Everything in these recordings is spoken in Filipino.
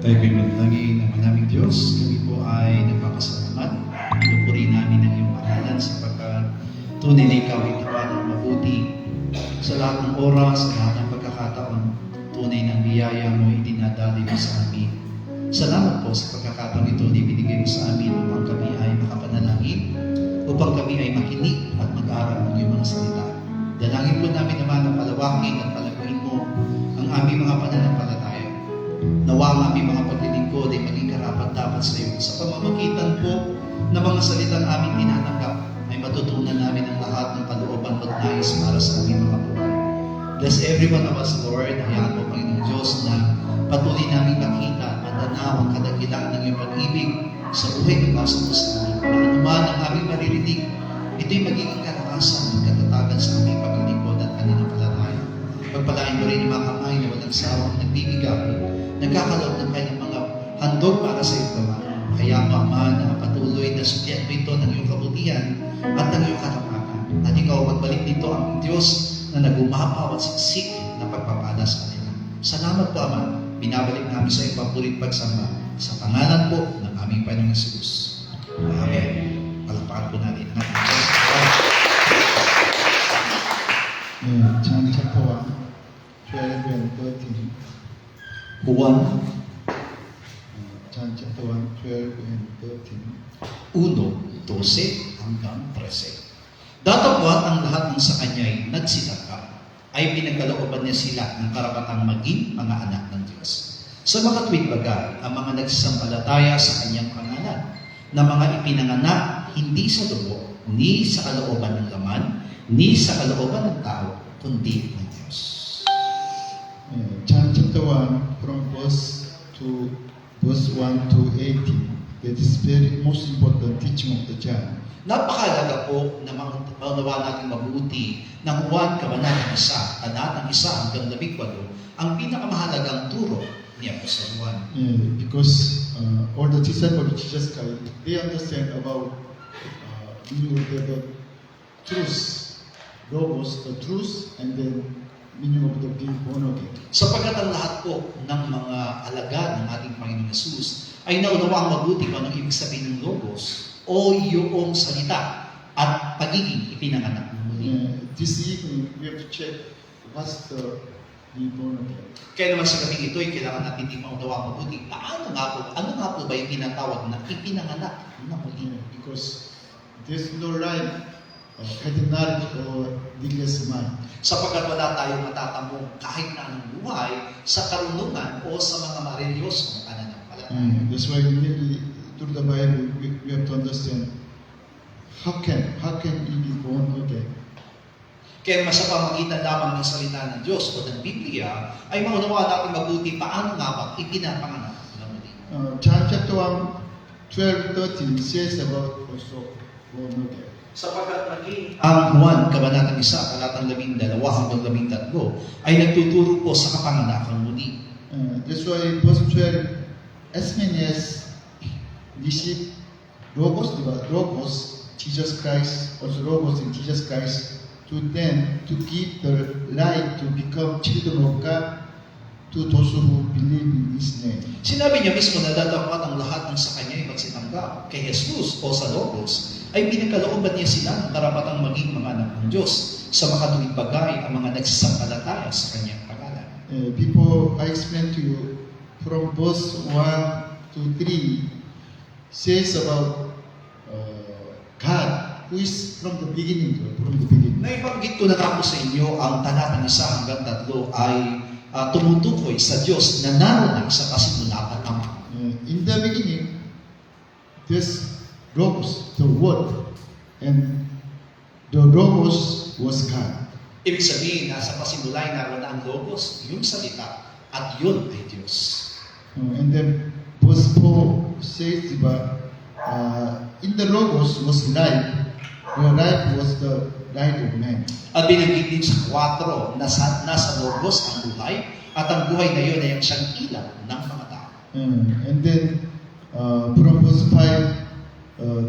Tayo ko'y manalangin ng manaming Diyos. Kami po ay nagpapasalamat. Pinupuri namin ang iyong pangalan sapagkat tunay na ikaw ay tapat at mabuti. Sa lahat ng oras, sa lahat ng pagkakataon, tunay ng biyaya mo ay dinadali mo sa amin. Salamat po sa pagkakataon ito na ibinigay mo sa amin upang kami ay makapanalangin, upang kami ay makinig at mag-aral ng iyong mga salita. Dalangin po namin naman na palawakin at palaguin mo ang aming mga pananampalataya. Nawa ang aming mga paglilingkod ay maging karapat-dapat sa iyo. Sa pamamagitan po ng mga salitang aming tinatanggap, ay matutunan namin ang lahat ng kalooban at nais para sa aming mga buhay. Bless every one of us, Lord. Hayaan mo, Panginoong Diyos, na patuloy namin makita at matanaw ang kadakilaan ng iyong pag-ibig sa buhay ng basa mo sa amin. Na anuman ang aming maririnig, ito'y magiging karanasan at katatagan sa aming paglilingkod at pananampalataya. Pagpalain mo rin yung mga kamay na walang sawang nagbibigay, nagkakalob ng kanyang mga handog para sa iyo, Ama. Kaya Ama, na patuloy na sukyan mo ito ng iyong kabutihan at ng iyong katapatan. At ikaw magbalik dito ang Diyos na nagumapaw at siksik na pagpapala sa kanila. Salamat po, Ama. Binabalik namin sa iyong papurit pagsamba sa pangalan po ng aming Panginoong Jesus. Amen. Palakpakan po natin ang ating Diyos. John chapter 1, 12 and 13. Juan John chapter 1, 12 and 13. 1:12 hanggang 13. Datapwat ang lahat ng sa kanya'y nagsitanggap, ay pinagkalooban niya sila ng karapatang maging mga anak ng Diyos. Sa makatwid bagay, ang mga nagsasampalataya sa kanyang pangalan, na mga ipinanganak hindi sa dugo, ni sa kalooban ng laman, ni sa kalooban ng tao, kundi ng Diyos. John chapter 1 from verse 1 to 18. That is very most important teaching of the John. Napakalaga po na maunawa natin mabuti ng Juan Kabanatang 1, Talatang 1 hanggang 18, ang pinakamahalagang turo ni Apostol Juan. Because all the disciples of Jesus Christ, they understand about the truth, logos, the truth, and then meaning of the being born again. Sapagkat ang lahat po ng mga alagad ng ating Panginoon Jesus ay naunawang mabuti kung anong ibig sabihin ng logos o yung salita at pagiging ipinanganak ng muli. This evening, we have to check what's the being born again. Kaya naman sa gabing ito ay kailangan natin din maunawang mabuti ano nga po ba yung tinatawag na ipinanganak ng muli? Because there's no right having knowledge or needless mind. Sapagkat wala tayong matatamong kahit na anong buhay sa karunungan o sa mga marelyosong pananampalataya. That's why really, through the Bible, we have to understand how can we be born again. Kaya mas sa pamagitan lamang ng salita ng Diyos o ng Biblia ay maunawa natin mabuti paano nga ba ipinapanganak ng muli. John chapter 1, 12, 13 says about also born again. Sapagkat maging ang Juan Kabanatang 1, Talatang 12 hanggang 13 ay nagtuturo po sa kapanganakang muli. That's why verse 12, as many as receive Logos, Jesus Christ, also Logos in Jesus Christ, to them to give the right to become children of God to those who believe in His name. Sinabi niya mismo na dadapat ang lahat ng sa kanya ay magsitanggap kay Jesus o sa Logos ay pinagkalooban niya sila ng karapatang maging mga anak ng Diyos sa makatuwid bagay ang mga nagsasampalataya sa kanyang pangalan. Before I explain to you from verse 1 to 3 says about God who is from the beginning. Naibanggit ko na nga po sa inyo ang talatang 1 hanggang 3 ay tumutukoy sa Diyos na naroon sa kasimulakan naman. In the beginning, this Logos, the Word, and the Logos was God. Ibig sabihin, nasa pasimulay naroon na ang Logos, yung salita, at yun ay Diyos. And then verse 4 says, in the Logos was life. The life was the light of man. At binanggit din sa 4, nasa Logos ang buhay, at ang buhay na yun ay ang siyang ilaw ng mga tao. And then from verse 5,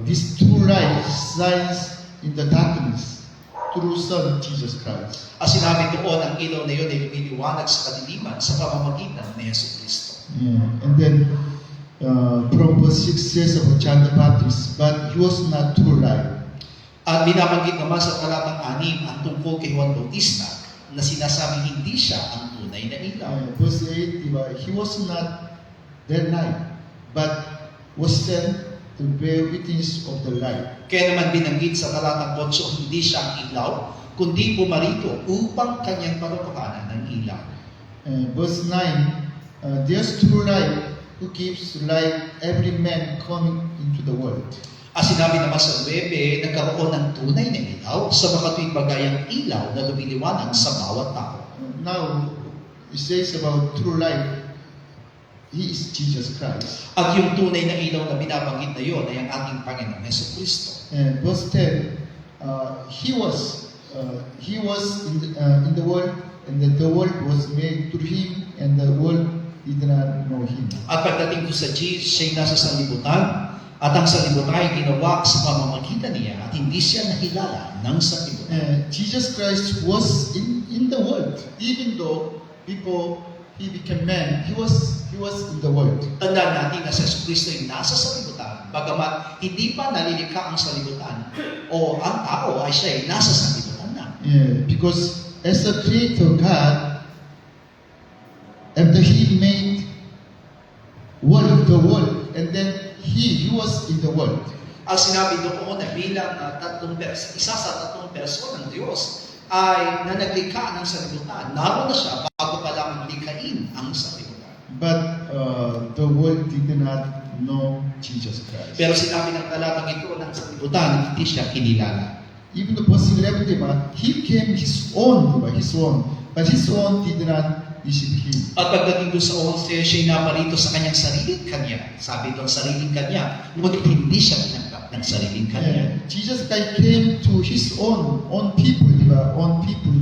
these two lights shines in the darkness through Son Jesus Christ. Sinabi doon, ang ilaw na yun ay lumiliwanag sa kadiliman sa pamamagitan ni Yesu Kristo. Yeah. And then from verse 6 says about John the Baptist, but he was not true light. At binabanggit naman sa talatang 6 ang tungkol kay Juan Bautista na sinasabing hindi siya ang tunay na ilaw. Verse 8, diba, he was not their light, but was sent to bear witness of the light. Kaya naman binanggit sa talatang 8, hindi siya ang ilaw, kundi pumarito upang kanyang parupahanan ng ilaw. Verse 9, there's true light who gives light every man coming into the world. Sinabi naman sa 9, nagkaroon ng tunay na ilaw sa makatuwing bagayang ilaw na lumiliwanag sa bawat tao. Now, it says about true light, he is Jesus Christ. At yung tunay na ilaw na binabanggit na yon ay ang ating Panginoong Jesucristo. And verse 10, he was in the world, and the world was made through him, and the world did not know him. At pagdating ko sa Jesus, siya'y nasa sanlibutan, at ang sanlibutan ay ginawa sa pamamagitan niya, at hindi siya nakilala ng sanlibutan. Jesus Christ was in the world, even though before he became man, he was in the world. Tandaan natin na si Jesucristo ay nasa sanlibutan, bagamat hindi pa nalilikha ang sanlibutan, o ang tao ay siya ay nasa sanlibutan na. Because as a creator God, after he made the world, and then he was in the world. Ang sinabi doon na bilang isa sa tatlong person ng Diyos ay na naglikha ng sanlibutan. Naroon na siya bago pa lang likhain ang sanlibutan. But the world did not know Jesus Christ. Pero sinabi ng talatang ito ng sanlibutan, hindi siya kinilala. Even the verse 11, he came his own, but his own did not receive him. At pagdating doon sa 11, siya'y naparito sa kanyang sariling kanya. Sabi doon, sariling kanya, ngunit hindi siya tinanggap ng sariling kanya. Jesus Christ came to his own people,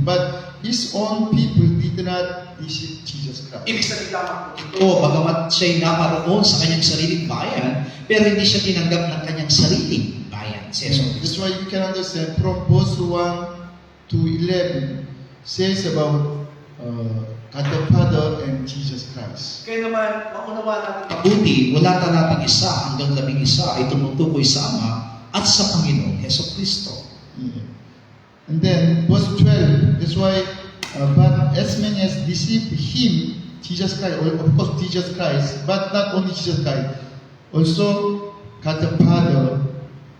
but his own people did not receive Jesus Christ. Ibig sabihin lamang po ito, bagamat siya'y naparoon sa kanyang sariling bayan, pero hindi siya tinanggap ng kanyang sariling bayan. That's why you can understand from verse 1 to 11 says about God the Father and Jesus Christ. Kaya naman, maunawa natin mabuti, wala talatang 1 hanggang 11 ay tumutukoy sa Ama at sa Panginoong Jesucristo. And then verse 12, that's why, but as many as receive him, Jesus Christ, or of course Jesus Christ, but not only Jesus Christ, also God the Father,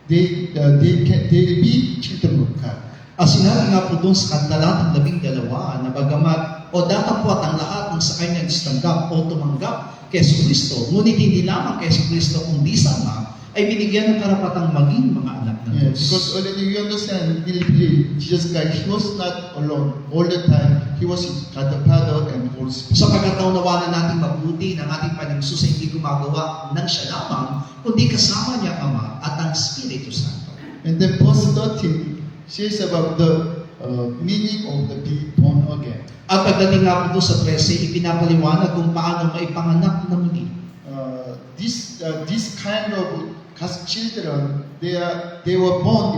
they will be children of God. Sinabi nga po doon sa talatang 12 na bagamat o datapwat ang lahat ng sa kanyang tanggap o tumanggap kay Jesucristo, ngunit hindi lamang kay Jesucristo kundi sa Ama, ay binigyan ng karapatang maging mga anak ng Diyos. Because already you understand, believe Jesus Christ, he was not alone all the time. He was God the Father and Holy Spirit. Sapagkat naunawanan natin mabuti ng ating Panginoong Hesus ay hindi gumagawa ng siya lamang, kundi kasama niya ang Ama at ang Espiritu Santo. And then verse 13 says about the meaning of the being born again. At pagdating nga po sa 13, ipinapaliwanag kung paano maipanganak na muli. This kind of God's children, they were born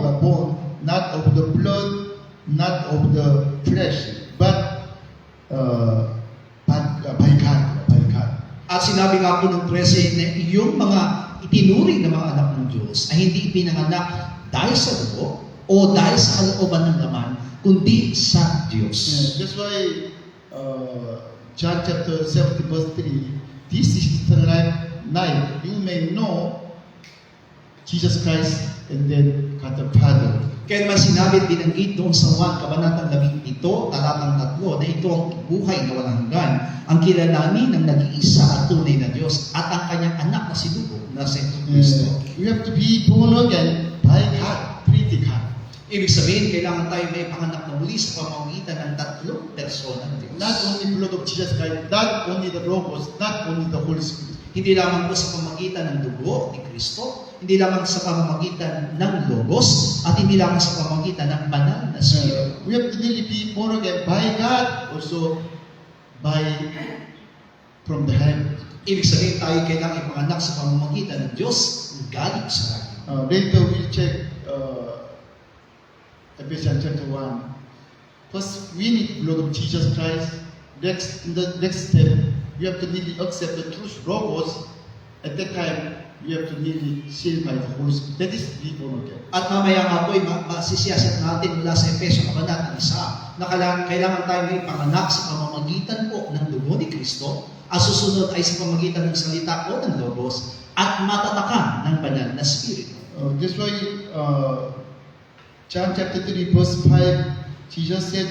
not of the blood, not of the flesh, but by God. At sinabi nga po ng 13 na yung mga itinuring na mga anak ng Diyos ay hindi ipinanganak dahil sa dugo o dahil sa kalooban ng laman, kundi sa Diyos. That's why John chapter 17 verse 3, this is the night you may know Jesus Christ and then God the Father. Kaya naman sinabi at binanggit doon sa 1, Kabanatang 17, talatang 3, na ito ang buhay na walang hanggan, ang kilalanin ng nag-iisa at tunay na Diyos at ang kanyang anak na si Dugo na si Kristo. We have to be born again by God, Trinity God. Ibig sabihin, kailangan tayo may panganak na muli sa pamamagitan ng tatlong persona ng Diyos. Not only blood of Jesus Christ, not only the Logos, not only the Holy Spirit. Hindi lamang po sa pamamagitan ng dugo ni Kristo, hindi lamang sa pamamagitan ng Logos, at hindi lamang sa pamamagitan ng banal na Espiritu. We have to really be born again by God, also from the heaven. Ibig sabihin, tayo kailangan ipanganak sa pamamagitan ng Diyos galing sa langit. Later we'll check Ephesians chapter 1. First, we need the blood of Jesus Christ. In the next step, you have to really accept the truth logos. At that time, you have to really sealed by the Holy Spirit. That is to be born again. At mamaya nga po, masisiyasat natin mula sa Efeso Kabanata 1 na kailangan tayo may panganak sa pamamagitan po ng dugo ni Kristo, ang susunod ay sa pamamagitan ng salita o ng Logos, at matatakan ng banal na Espiritu. That's why John chapter 3 verse 5, Jesus said,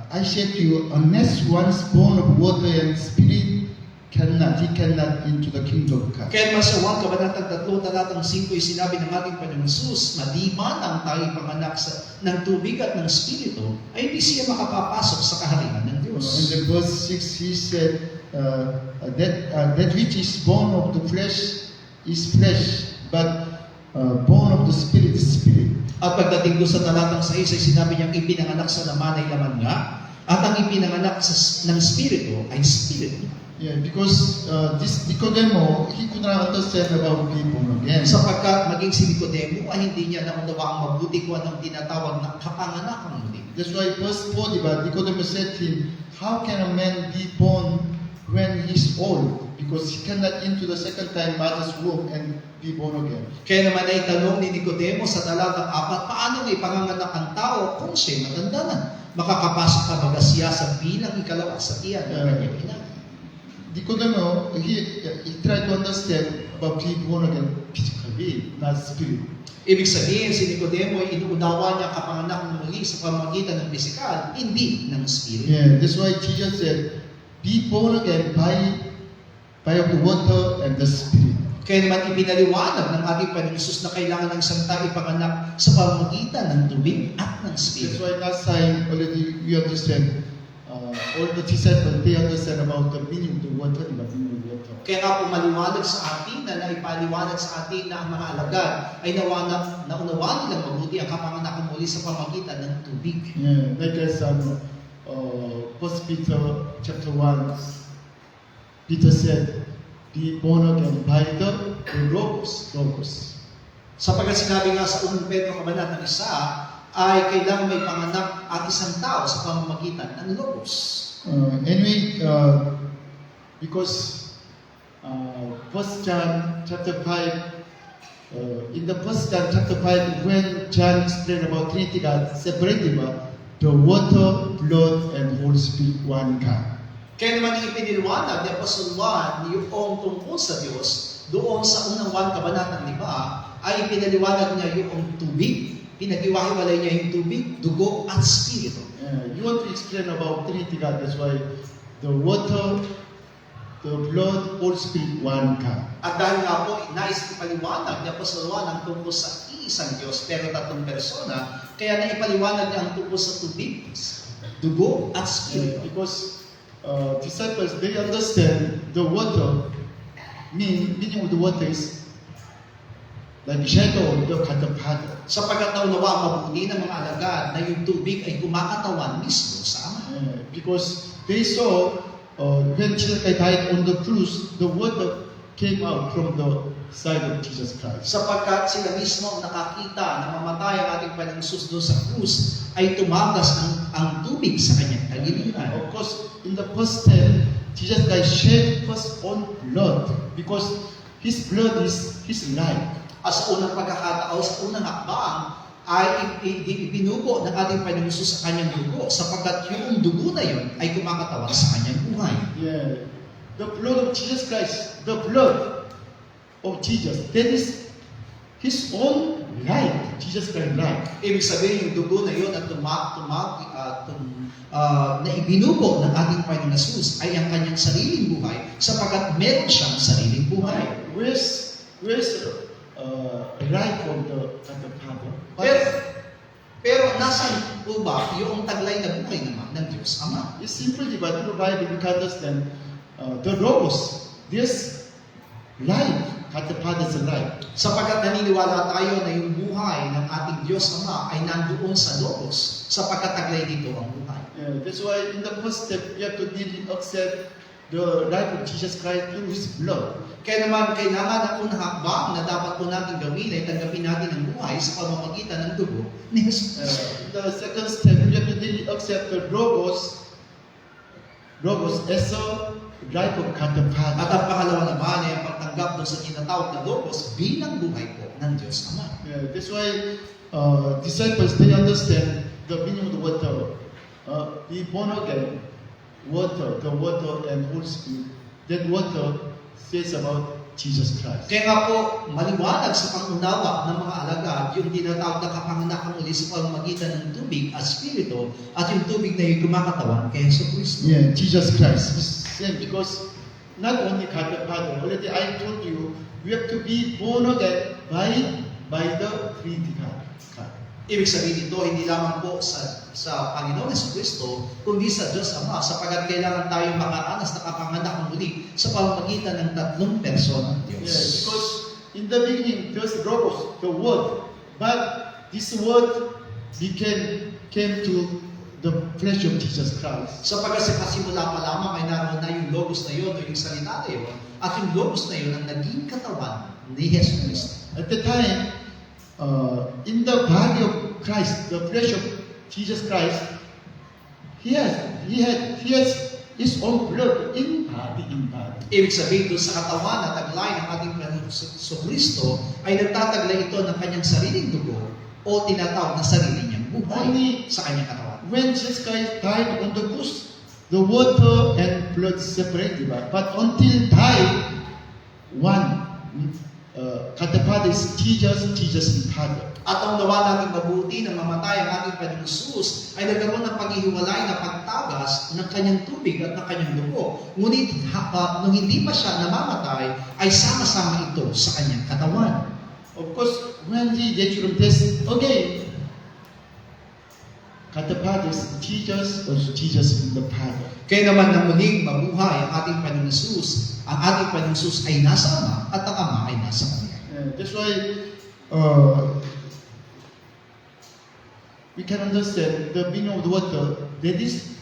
I said to you, unless one is born of water and spirit, he cannot into the kingdom of God. Kaya naman sa 1 Kabanatang 3, talatang 5 ay sinabi ng ating Panginoong Jesus, na di man ang tayo panganak ng tubig at ng Espiritu, ay hindi siya makapapasok sa kaharian ng Diyos. In the verse 6, he said, that which is born of the flesh is flesh, but born of the spirit is spirit. At pagdating doon sa talatang 6 ay sinabi niyang ipinanganak sa laman ay laman nga, at ang ipinanganak ng Espiritu ay Espiritu. Yeah, because this Nicodemo, he could not understand about being born again. Sapagkat maging si Nicodemo ay hindi niya naunawa ang mabuti kung anong tinatawag na kapanganakang muli. That's why verse 4, Nicodemo said to him, how can a man be born when he's old? Because he cannot into the second time mother's womb and be born again. Kaya naman ay tanong ni Nicodemo sa talatang 4, paano may panganganak ang tao kung siya'y matanda na? Makakapasok ka baga siya sa bilang ikalawa sa tiyan ng kanyang ina. Nicodemo, he tried to understand about being born again physically, not spirit. Ibig sabihin, si Nicodemo ay inuunawa niya kapanganak ng muli sa pamamagitan ng pisikal, hindi ng espiritu. Yeah, that's why Jesus said, be born again by the water and the spirit. Kaya naman ipinaliwanag ng ating Panginoon Jesus na kailangan ng isang tao ipanganak sa pamamagitan ng tubig at ng That's espiritu. why last time already we understand, all the disciples, they understand about the meaning of the water, the meaning of the water. Kaya nga po maliwanag sa atin na naipaliwanag sa atin na ang mga alagad ay naunawa nilang mabuti ang kapanganakan muli sa pamagitan ng tubig. Yeah, like as 1 Peter chapter 1, Peter said, be born again by the Logos. Sapagkat sinabi nga sa 1 Pedro Kabanatang 1 ay kailangan may panganak ang isang tao sa pamamagitan ng Logos. Anyway, because 1 John chapter 5, in the 1 John chapter 5, when John explained about Trinity God, separated the water, blood, and Holy Spirit, one God. Kaya naman ipiniliwanag ni Apostol Juan yung tungkol sa Diyos doon sa unang 1 Kabanatang 5 ay ipinaliwanag niya yung tubig, pinag-iwahiwalay niya yung tubig, dugo at spirito. You want to explain about Trinity God, that's why the water, the blood, Holy Spirit, one God. At dahil nga po, nais ipaliwanag ni Apostol Juan ang tungkol sa iisang Diyos pero tatlong persona, kaya naipaliwanag niya ang tungkol sa tubig, dugo at spirito. Because disciples, they understand the water, meaning of the water is like shadow of the Father. Sapagkat naunawa mabuti ng mga alagad na yung tubig ay kumakatawan mismo sa Ama. Because they saw when Jesus Christ died on the cross, the water came out from the side of Jesus Christ. Sapagkat sila mismo ang nakakita na mamatay ang ating Panginoong Jesus doon sa krus, ay tumagas ang tubig sa kanyang tagiliran. Of course, in the first step, Jesus Christ shed His own blood because His blood is His life. Sa unang pagkakataon, sa unang hakbang, ay ibinugo ng ating Panginoong Jesus sa kanyang dugo sapagkat yung dugo na yun ay kumakatawan sa kanyang buhay. Yeah. The blood of Jesus Christ, the blood of Jesus, that is His own life, Jesus Christ's life. Ibig sabihin, yung dugo na yun at na ibinugo ng ating Panginoong Jesus ay ang kanyang sariling buhay sapagkat meron siyang sariling buhay. Where's life of the Father? Pero nasaan po ba yung taglay na buhay naman ng Diyos Ama? It's simply, but in the Bible we can understand the Logos, this life, God the Father's life. Sapagkat naniniwala tayo na yung buhay ng ating Diyos Ama ay nandoon sa Logos sapagkat taglay dito ang buhay. Yeah, that's why in the first step, we have to really accept the life of Jesus Christ through His blood. Kaya naman, kailangan ang unang hakbang na dapat po natin gawin ay tanggapin natin ang buhay sa pamamagitan ng dugo ni Jesus. The second step, we have to really accept the Logos Logos as a life of God the At Father. ang pangalawa naman ay ang pagtanggap doon sa tinatawag na Logos bilang buhay po ng Diyos Ama. Yeah, that's why disciples they understand the meaning of the water. Be born again, water, the water and Holy Spirit. That water says about Jesus Christ. Kaya nga po, maliwanag sa pangunawa ng mga alagad yung tinatawag na kapanganak muli sa pamamagitan ng tubig at spirito at yung tubig na yung kumakatawan kay Yesu Cristo. Yeah, Jesus Christ. Same because not only God the Father. Already I told you, we have to be born again by the Trinity God. Ibig sabihin ito, hindi lamang po sa Panginoon Yesu Cristo, kundi sa Diyos Ama, sapagat kailangan tayo makaranas na kapanganak muli sa pamamagitan ng tatlong persona ng Diyos. Yeah, because in the beginning there's Logos, the Word, but this Word came to the flesh of Jesus Christ. Sapagat sa kasimula pa lamang ay naroon na yung Logos na yun o yung salita na yun, at yung Logos na yun ang naging katawan ni Yesu Cristo. At the time, in the body of Christ, the flesh of Jesus Christ, he has his own blood in body. Ibig sabihin doon sa katawan na taglay ng ating Panginoon sa Kristo ay nagtataglay ito ng kanyang sariling dugo o tinatawag na sarili niyang buhay sa kanyang katawan. When Jesus Christ died on the cross, the water and blood separated, but until died, one. God the Father is Jesus, Jesus is Father. At ang nawa natin mabuti na mamatay ang ating Panginoong Jesus ay nagkaroon ng paghihiwalay na pagtagas ng kanyang tubig at ng kanyang dugo. Ngunit nung hindi pa siya namamatay, ay sama-sama ito sa kanyang katawan. Of course, when he died from death, again, God the Father is Jesus, also Jesus is the Father. Kaya naman nang muling mabuhay ang ating Panginoong Jesus, ang ating Panginoong Jesus ay nasa Ama at ang Ama ay nasa Kanya. That's why we can understand the meaning of the water that is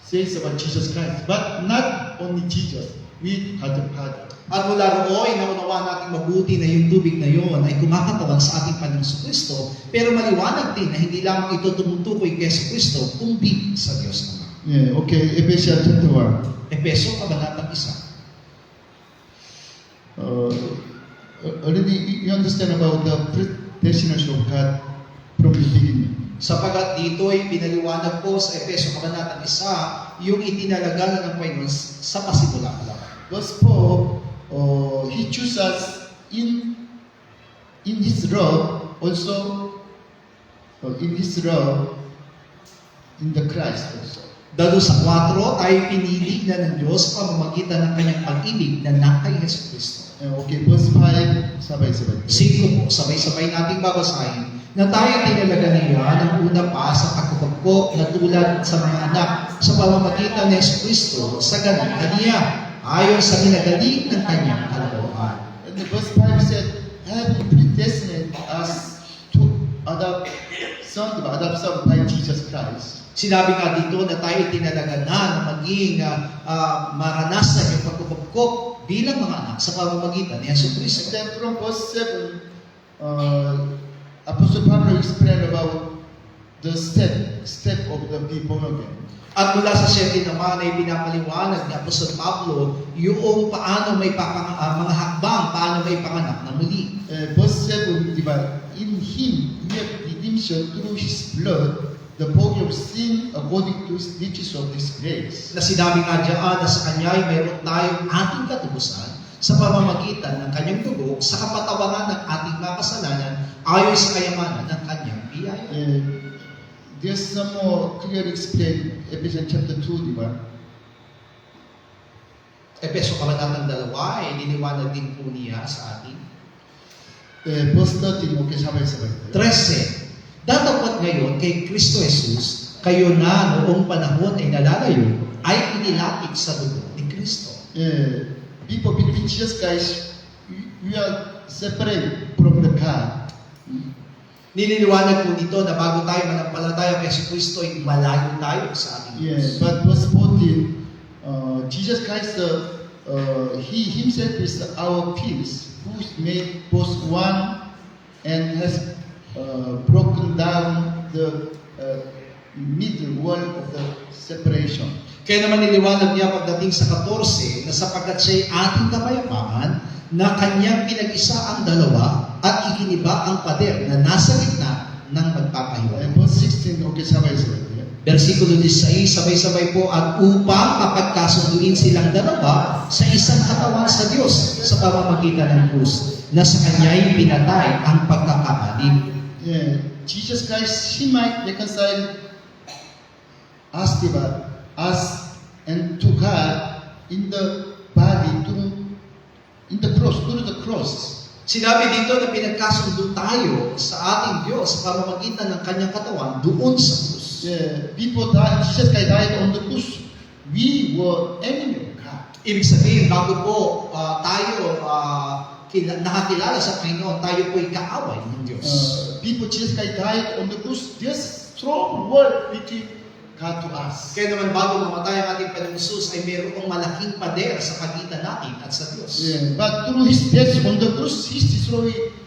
says about Jesus Christ, but not only Jesus, with God the Father. At mula roon, naunawa natin mabuti na yung tubig na yun ay kumakatawan sa ating Panginoong Kristo, pero maliwanag din na hindi lamang ito tumutukoy kay Kristo, kundi sa Diyos Ama. Yeah, okay, Ephesians chapter 1. Efeso, kabanatang 1. Already you understand about the predestination of God from the beginning. Sapagat dito ay pinaliwanag po sa Efeso kabanatang 1 yung itinalaga ng Panginoon sa pasimula pa lang. Verse 4, He chose us in His love, also in His love, in the Christ also. Dado sa 4 ay pinili na ng Diyos pamamagitan ng kanyang pag-ibig na nakay Yesu Kristo. Okay, verse 5, sabay-sabay. 5 po, sabay-sabay nating babasahin na tayo tinalaga niya ng una pa sa pagkukupko na tulad sa mga anak sa pamamagitan ni Yesu Kristo sa ganang kaniya ayon sa ginagaling ng kanyang kalooban. And the verse 5 said, having predestined us to adopt son by Jesus Christ. Sinabi nga dito na tayo tinalaga na maging maranasan yung pagkukupkop bilang mga anak sa pamamagitan ni Yesu And Kristo. then from verse 7, Apostle Pablo explained about the step of the be born again. At mula sa 7 naman ay pinapaliwanag ni Apostol Pablo yung paano may mga hakbang, paano may panganak na muli. Verse 7, diba? In Him we have redemption through His blood, the forgiveness of sin according to His riches of His grace. Na sinabi nga diyan na sa Kanya ay meron tayong ating katubusan sa pamamagitan ng Kanyang dugo sa kapatawaran ng ating mga kasalanan ayon sa kayamanan ng Kanyang biyaya. There's some more clearly explained Ephesians chapter 2, diba? Efeso kabanatang 2 ay niniwanag din po niya sa atin. Verse 13, okay, sabay-sabay. 13. Datapot ngayon kay Kristo Jesus, kayo na noong panahon ay nalalayo, ay inilapit sa dugo ni Kristo. People between Jesus Christ, we are separate from the God. Niniliwanag po dito na bago tayo manampalataya kay Kristo ay malayo tayo sa ating Diyos. But verse 14, Jesus Christ, He Himself is our peace, who made both one and has broken down the middle wall of the separation. Kaya naman niliwanag niya pagdating sa 14 na sapagkat siya'y ating kapayapaan na kanyang pinag-isa ang dalawa at iginiba ang pader na nasa gitna ng magpapahiwalay. And verse 16, okay, sabay-sabay. Versikulo 16, sabay-sabay po at upang mapagkasunduin silang dalawa sa isang katawan sa Diyos sa pamamagitan ng krus na sa kanya'y pinatay ang pagkakaalim. Yeah, Jesus Christ, He might reconcile us, diba? Us and to God in the body in the cross, through the cross. Sinabi dito na pinagkasundo tayo sa ating Diyos sa pamamagitan ng kanyang katawan doon sa krus. Yeah, before that, Jesus Christ died on the cross, we were enemy of God. Ibig sabihin, bago po tayo nakakilala sa Panginoon, tayo po'y kaaway ng Diyos. Before Jesus Christ died on the cross, there's strong word between God to us. Kaya naman bago mamatay ang ating Panginoon Jesus ay mayroong malaking pader sa pagitan natin at sa Diyos. Yeah, but through His death on the cross, He's destroyed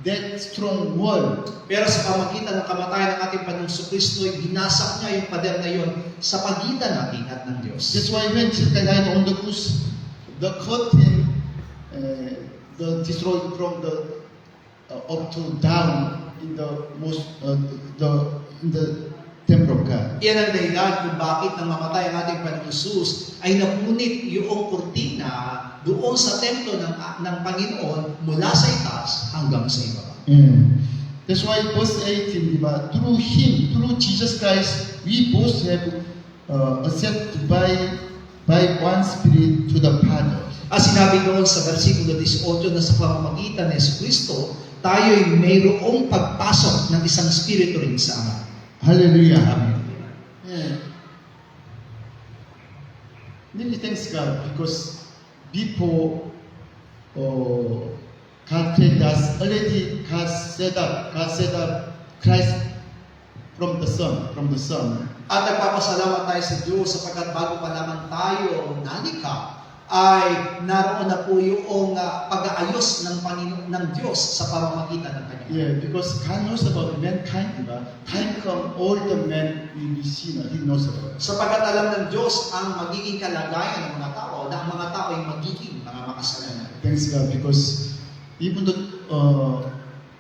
that strong wall. Pero sa pamagitan ng kamatayan ng ating Panginoong Kristo, binasak niya yung pader na yun sa pagitan natin at ng Diyos. That's why when Jesus Christ died on the cross, the curtain the destroyed from the up to down in the most in the temple of God. Iyan ang dahilan kung bakit nang mamatay ang ating Panginoong Jesus ay napunit yung kurtina doon sa templo ng Panginoon mula sa itaas hanggang sa ibaba. That's why verse 18, diba? Through Him, through Jesus Christ, we both have accepted by one Spirit to the Father. As sinabi doon sa versikulo 18 na sa pamamagitan ng Kristo, tayo'y mayroong pagpasok ng isang Espiritu rin sa Ama. Hallelujah. Amen. Yeah. Really thanks God because before God created us, already God set up Christ from the Son. At nagpapasalamat tayo sa Diyos sapagkat bago pa naman tayo nalikha, ay naroon na po yung pag-aayos ng Diyos sa pamamagitan ng Kanya. Yeah, because God knows about mankind, diba? Time come, all the men will be sinner. He knows about it. Sapagkat alam ng Diyos ang magiging kalagayan ng mga tao na ang mga tao ay magiging mga makasalanan. Thanks God because even though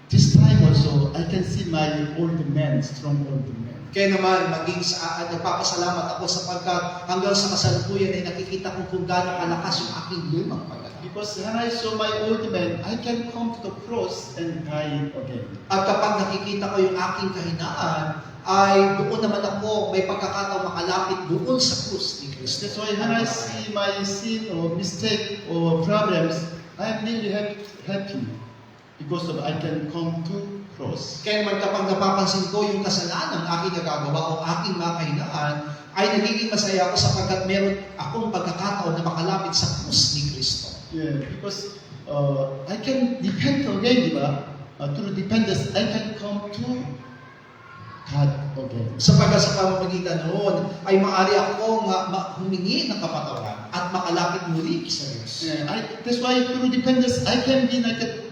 this time also I can see my old men, strong old men. Kaya naman, nagpapasalamat ako sapagkat hanggang sa kasalukuyan ay nakikita ko kung gaano kalakas yung aking lumang pagkatao. Because when I saw my old man, I can come to the cross and die again. At kapag nakikita ko yung aking kahinaan, ay doon naman ako may pagkakataon makalapit doon sa krus ni Kristo. That's why when I see my sin or mistake or problems, I am really happy because of I can come to cross. Kaya naman kapag napapansin ko yung kasalanan ng aking nagagawa o aking mga kahinaan, ay nagiging masaya ako sapagkat meron akong pagkakataon na makalapit sa krus ni Kristo. Yeah, because I can depend again, diba? Through dependence, I can come to God again. Sapagkat sa pamamagitan noon, ay maaari akong humingi ng kapatawaran at makalapit muli sa Diyos. Yeah, that's why through dependence, I can be like a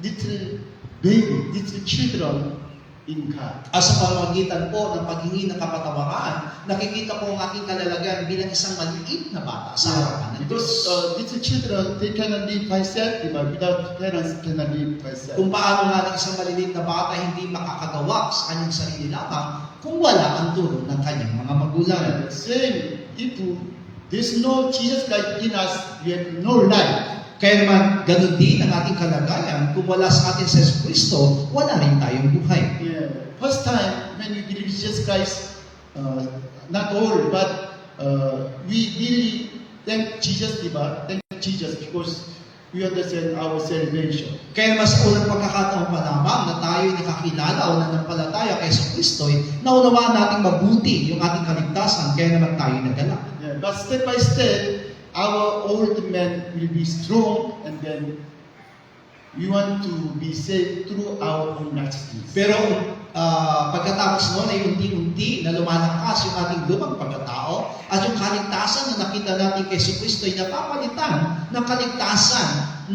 little baby, little children in God. At sa pamamagitan po ng paghingi ng kapatawaran, nakikita ko ang aking kalalagyan bilang isang maliit na bata sa harapan ng Diyos. Because little children, they cannot live by self, diba? Without parents, cannot live by self. Kung paano nga isang maliliit na bata hindi makakagawa sa kanyang sarili lamang kung wala ang tulong ng kanyang mga magulang. Same, if there's no Jesus Christ in us, we have no life. Kaya naman, ganun din ang ating kalagayan. Kung wala sa atin sa Kristo, wala rin tayong buhay. Yeah. First time when we believe Jesus Christ, not all, but we really thank Jesus, diba? Thank Jesus because we understand our salvation. Kaya naman sa unang pagkakataon pa lamang na tayo'y nakakilala o nanampalataya kay Kristo, naunawaan natin mabuti yung ating kaligtasan, kaya naman tayo nagalak. Yeah. But step by step, our old man will be strong, and then we want to be saved through our own righteousness. Pero pagkatapos noon ay unti-unti na lumalakas yung ating lumang pagkatao at yung kaligtasan na nakita natin kay Kristo ay napapalitan ng kaligtasan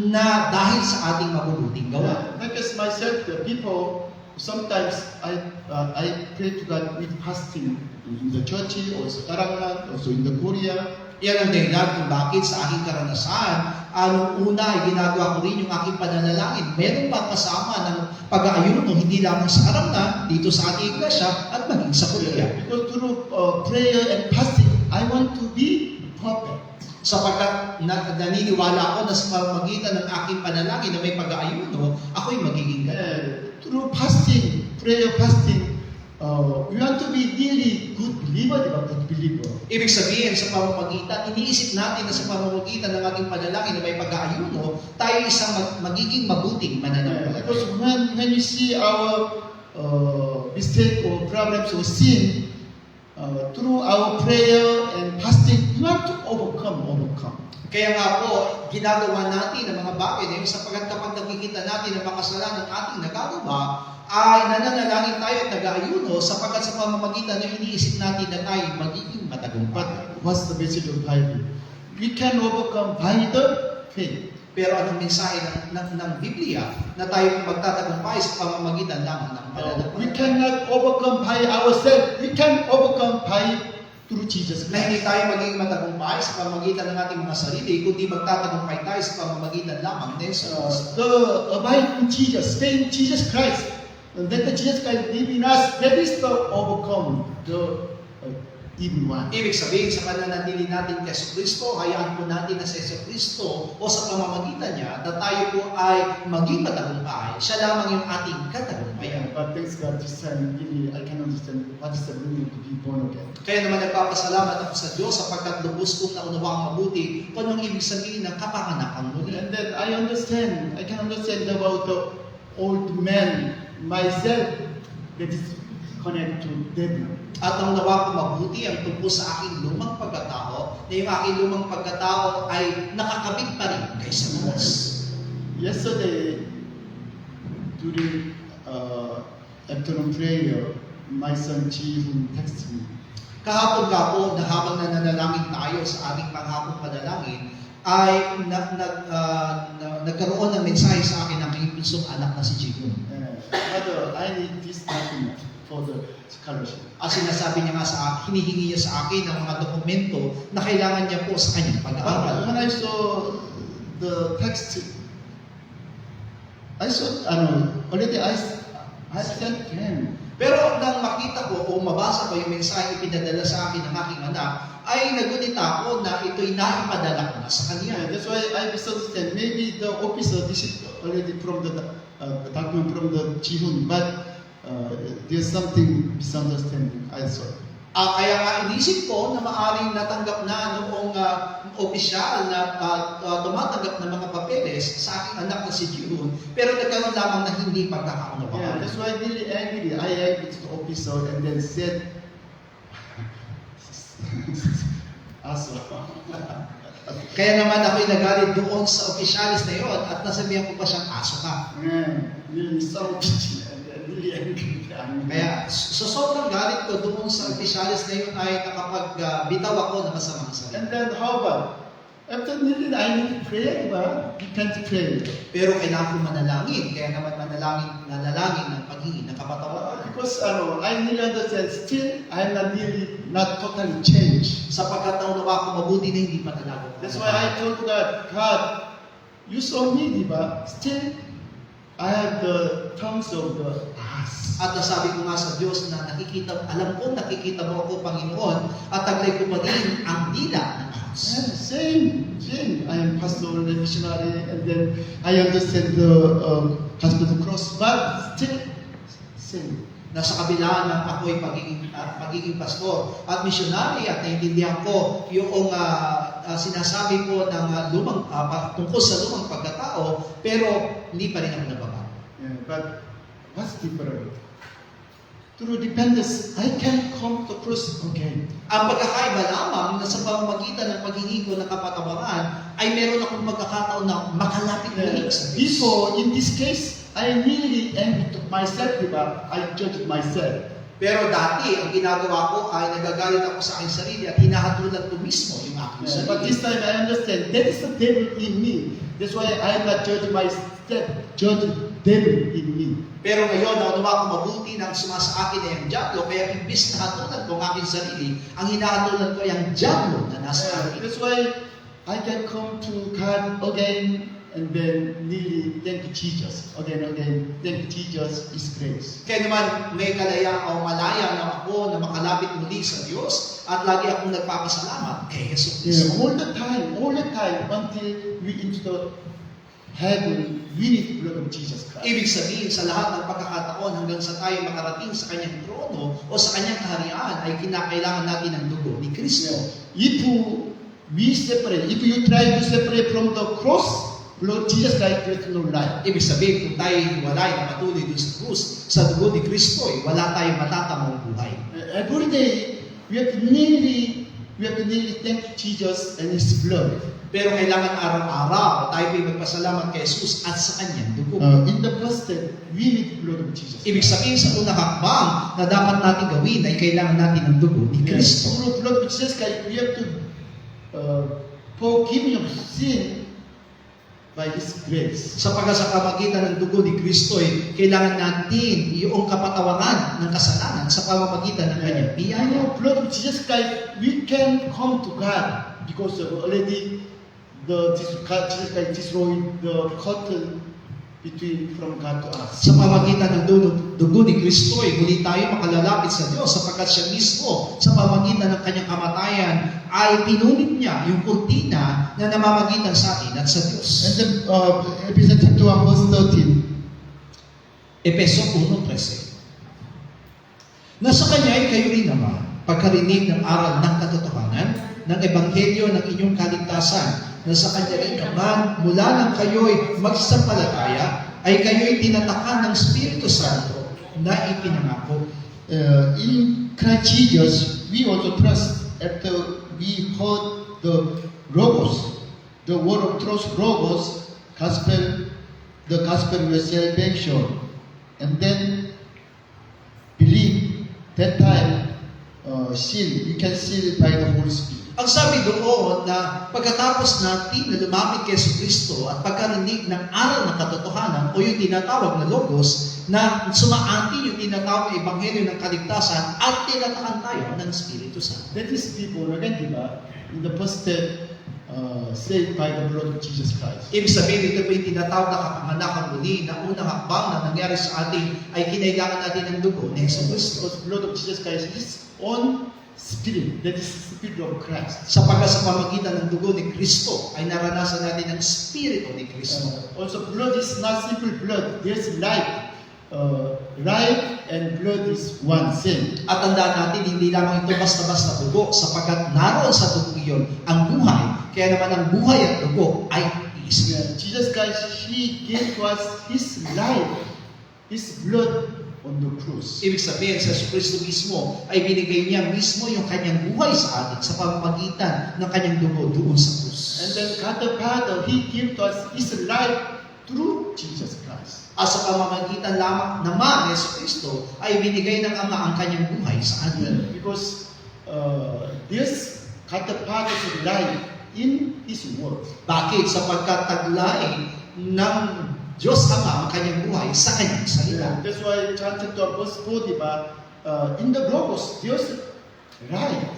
na dahil sa ating mabubuting gawa. Like as myself, the people sometimes I pray to God with fasting in the church, also Karanglan, also in the Korea. Yan ang dahilan kung bakit sa aking karanasan, anong una ay ginagawa ko rin yung aking pananalangin. Meron pang kasama ng pag-aayuno, hindi lamang sa Karanglan, dito sa ating iglesia, at maging sa Korea. Because through prayer and fasting, I want to be perfect. Sapagkat naniniwala ako na sa pamamagitan ng aking panalangin na may pag-aayuno, ako'y magiging ganun. Through fasting, prayer fasting, we want to be really good believer, good believer. Ibig sabihin, sa pamamagitan, iniisip natin na sa pamamagitan ng ating panalangin na may pag-aayuno, tayo isang magiging mabuting mananampalataya. Because when you see our mistake or problems or sin, through our prayer and fasting, we want to overcome. Kaya nga po, ginagawa natin ang mga bagay na yun sapagkat kapag nakikita natin ang makasalanan ng ating nagagawa, ay nananalangin tayo at nag-aayuno sapagkat sa pamamagitan na iniisip natin na tayo magiging matagumpay. But what's the message of Bible? We can overcome by the faith. Pero anong mensahe ng Biblia na tayo magtatagumpay sa pamamagitan lamang ng We pananampalataya? cannot overcome by ourselves. We can overcome by through Jesus Na hindi Christ. tayo magiging matagumpay sa pamamagitan ng ating mga sarili, kundi magtatagumpay tayo sa pamamagitan lamang ng Jesus. The abide in Jesus, stay in Jesus Christ, and let the Jesus Christ live in us. That is the overcome the evil one. Ibig sabihin, sa pananatili natin kay Kristo, hayaan po natin na si Kristo o sa pamamagitan niya na tayo po ay maging matagumpay. Siya lamang yung ating katagumpayan. But thanks God, this time really I can understand what is the meaning to be born again. Kaya naman nagpapasalamat ako sa Diyos sapagkat lubos kong naunawang mabuti kung anong ibig sabihin ng kapanganakan muli. And then I can understand about the old man myself that is connected to devil. At ang nawa ko mabuti ang tungkol sa aking lumang pagkatao, na yung aking lumang pagkatao ay nakakabit pa rin kay Satanas. Yesterday, during afternoon prayer, my son Ji-hoon texted me. Kahapon ka po, na habang nananalangin tayo sa ating panghapong panalangin, ay nagkaroon ng mensahe sa akin ng aking punsong anak na si Jihoon. Father, I need this document for the scholarship. At sinasabi niya nga sa akin, hinihingi niya sa akin ng mga dokumento na kailangan niya po sa kanyang pag-aaral. When I saw the text, already I sent him. Pero nang makita ko o mabasa ko yung mensahe ipinadala sa akin ng aking anak, ay nagunita ako na ito'y naipadala ko na sa kanya. That's why I misunderstand. Maybe the officer, this is already from the document from the Ji-hoon, but there's something misunderstanding, I saw. Kaya nga inisip ko na maaring natanggap na noong opisyal na tumatanggap ng mga papeles sa aking anak na si Jihoon, pero nagkaroon lamang na hindi Yeah, pagkakaunawaan. that's why I really angry. I angry to the officer and then said, Aso. Kaya naman ako'y nagalit doon sa opisyalis na yon at nasabihan ko pa siyang aso ka. Really so really angry. Kaya so sobrang galit ko doon sa opisyalis na yun ay nakapagbitaw ako ng masamang salita. And then how about? After nearly I need to pray, but you can't pray. Pero kailangan ko manalangin, kaya naman nanalangin ng paghingi ng kapatawaran. Because I really understand, still I'm not totally changed. Sapagkat naunawa ko mabuti na hindi pa talaga. That's why I told God, you saw me, diba? Still, I have the tongues of the ass. At nasabi ko nga sa Diyos na alam ko nakikita mo ako, Panginoon, at taglay ko pa rin ang dila ng ahas. Yeah, same. I am pastoral and missionary, and then I understand the hospital cross, but still same. Nasa kabila ng ako'y pagiging pastor at misyonary at naiintindihan ko yung sinasabi po ng tungkol sa lumang pagkatao, pero hindi pa rin ako nababago. Yeah, but what's different? Through dependence, I can come to cross again. Ang pagkakaiba lamang na sa pamamagitan ng paghingi ko ng kapatawaran ay meron akong magkakataon na makalapit muli sa Diyos. Before, in this case, I really angry to myself, diba? I judge myself. Pero dati, ang ginagawa ko ay nagagalit ako sa aking sarili at hinahatulan ko mismo yung aking Yeah, but sarili. this time I understand that is the devil in me. That's why I am not judging myself, judge devil in me. Pero ngayon, naunawa ko mabuti ng sumasa akin ay ang dyablo, kaya imbis na hatulan ko ang aking sarili, ang hinahatulan ko ay ang dyablo na nasa akin. That's why I can come to God again and then really thank Jesus. Again, thank Jesus is grace. Kaya naman may kalaya o malaya na ako na makalapit muli sa Diyos at lagi akong nagpapasalamat kay Jesus Cristo. All the time, until we into the heaven, we need the blood of Jesus Christ. Ibig sabihin sa lahat ng pagkakataon hanggang sa tayo makarating sa kanyang trono o sa kanyang kaharian ay kinakailangan natin ng dugo ni Kristo. If you try to separate from the cross, Lord Jesus Christ, there's no life. Ibig sabihin kung tayo hiwalay na patuloy doon sa krus, sa dugo ni Kristo ay wala tayong matatamong buhay. Every day, we have to nearly thank Jesus and His blood. Pero kailangan araw-araw tayo ay magpasalamat kay Jesus at sa kanyang dugo. In the first step, we need the blood of Jesus. Ibig sabihin sa unang hakbang na dapat natin gawin ay kailangan natin ng dugo ni Kristo. Through the blood of Jesus Christ, we have to forgive of sin by His grace. Sapagkat sa pamagitan ng dugo ni Kristo ay kailangan natin iyong kapatawaran ng kasalanan sa pamamagitan ng kanyang biyaya. Blood of Jesus Christ, we can come to God because already Jesus Christ destroyed the curtain from God to us. Sa pamagitan ng dugo ni Kristo ay muli tayo makalalapit sa Diyos sapagkat siya mismo sa pamagitan ng kanyang kamatayan ay pinunit niya yung kurtina na namamagitan sa atin at sa Diyos. And then, Ephesians chapter 1 verse 13. Epeso 1:13. Nasa kanya ay kayo rin naman pagkarinig ng aral ng katotohanan ng ebanghelyo ng inyong kaligtasan na sa kanya rin naman mula nang kayo'y magsampalataya ay kayo'y tinatakan ng Espiritu Santo na ipinangako. In Christ Jesus, we also trust after we heard the Logos, the word of truth, Logos, the gospel of salvation, and then believe. That time, you can seal it by the Holy Spirit. Ang sabi doon na pagkatapos natin na lumapit kay Kristo at pagkarinig ng aral ng katotohanan o yung tinatawag na Logos na sumaanti yung tinatawag na ebanghelyo ng kaligtasan at tinatakan tayo ng Espiritu Santo. That is people, again, diba? In the first step, saved by the blood of Jesus Christ. Ibig sabihin, ito po yung tinatawag na kapanganakan muli na unang hakbang na nangyari sa atin ay kinailangan natin ng dugo ni Jesus Cristo. Because the blood of Jesus Christ is on Spirit, that is the Spirit of Christ. Sapagkat sa pamagitan ng dugo ni Kristo ay naranasan natin ang Espiritu ni Kristo. Also, blood is not simple blood. There's life. Life and blood is one same. At tandaan natin, hindi lamang ito basta-basta dugo, sapagkat naroon sa dugo iyon ang buhay. Kaya naman ang buhay at dugo ay iisa. Jesus Christ, He gave to us His life, His blood on the cross. Ibig sabihin, sa Kristo mismo ay binigay niya mismo yung kanyang buhay sa atin sa pamamagitan ng kanyang dugo doon sa krus. And then God the Father, He gave to us His life through Jesus Christ. At sa pamamagitan lamang naman ni Kristo ay binigay ng Ama ang kanyang buhay sa atin. Because this God the Father's life in His word. Bakit? Sapagkat taglay ng Diyos Ama ang kanyang buhay sa kanyang salita. That's why John chapter verse 4, diba? In the Logos, there's life.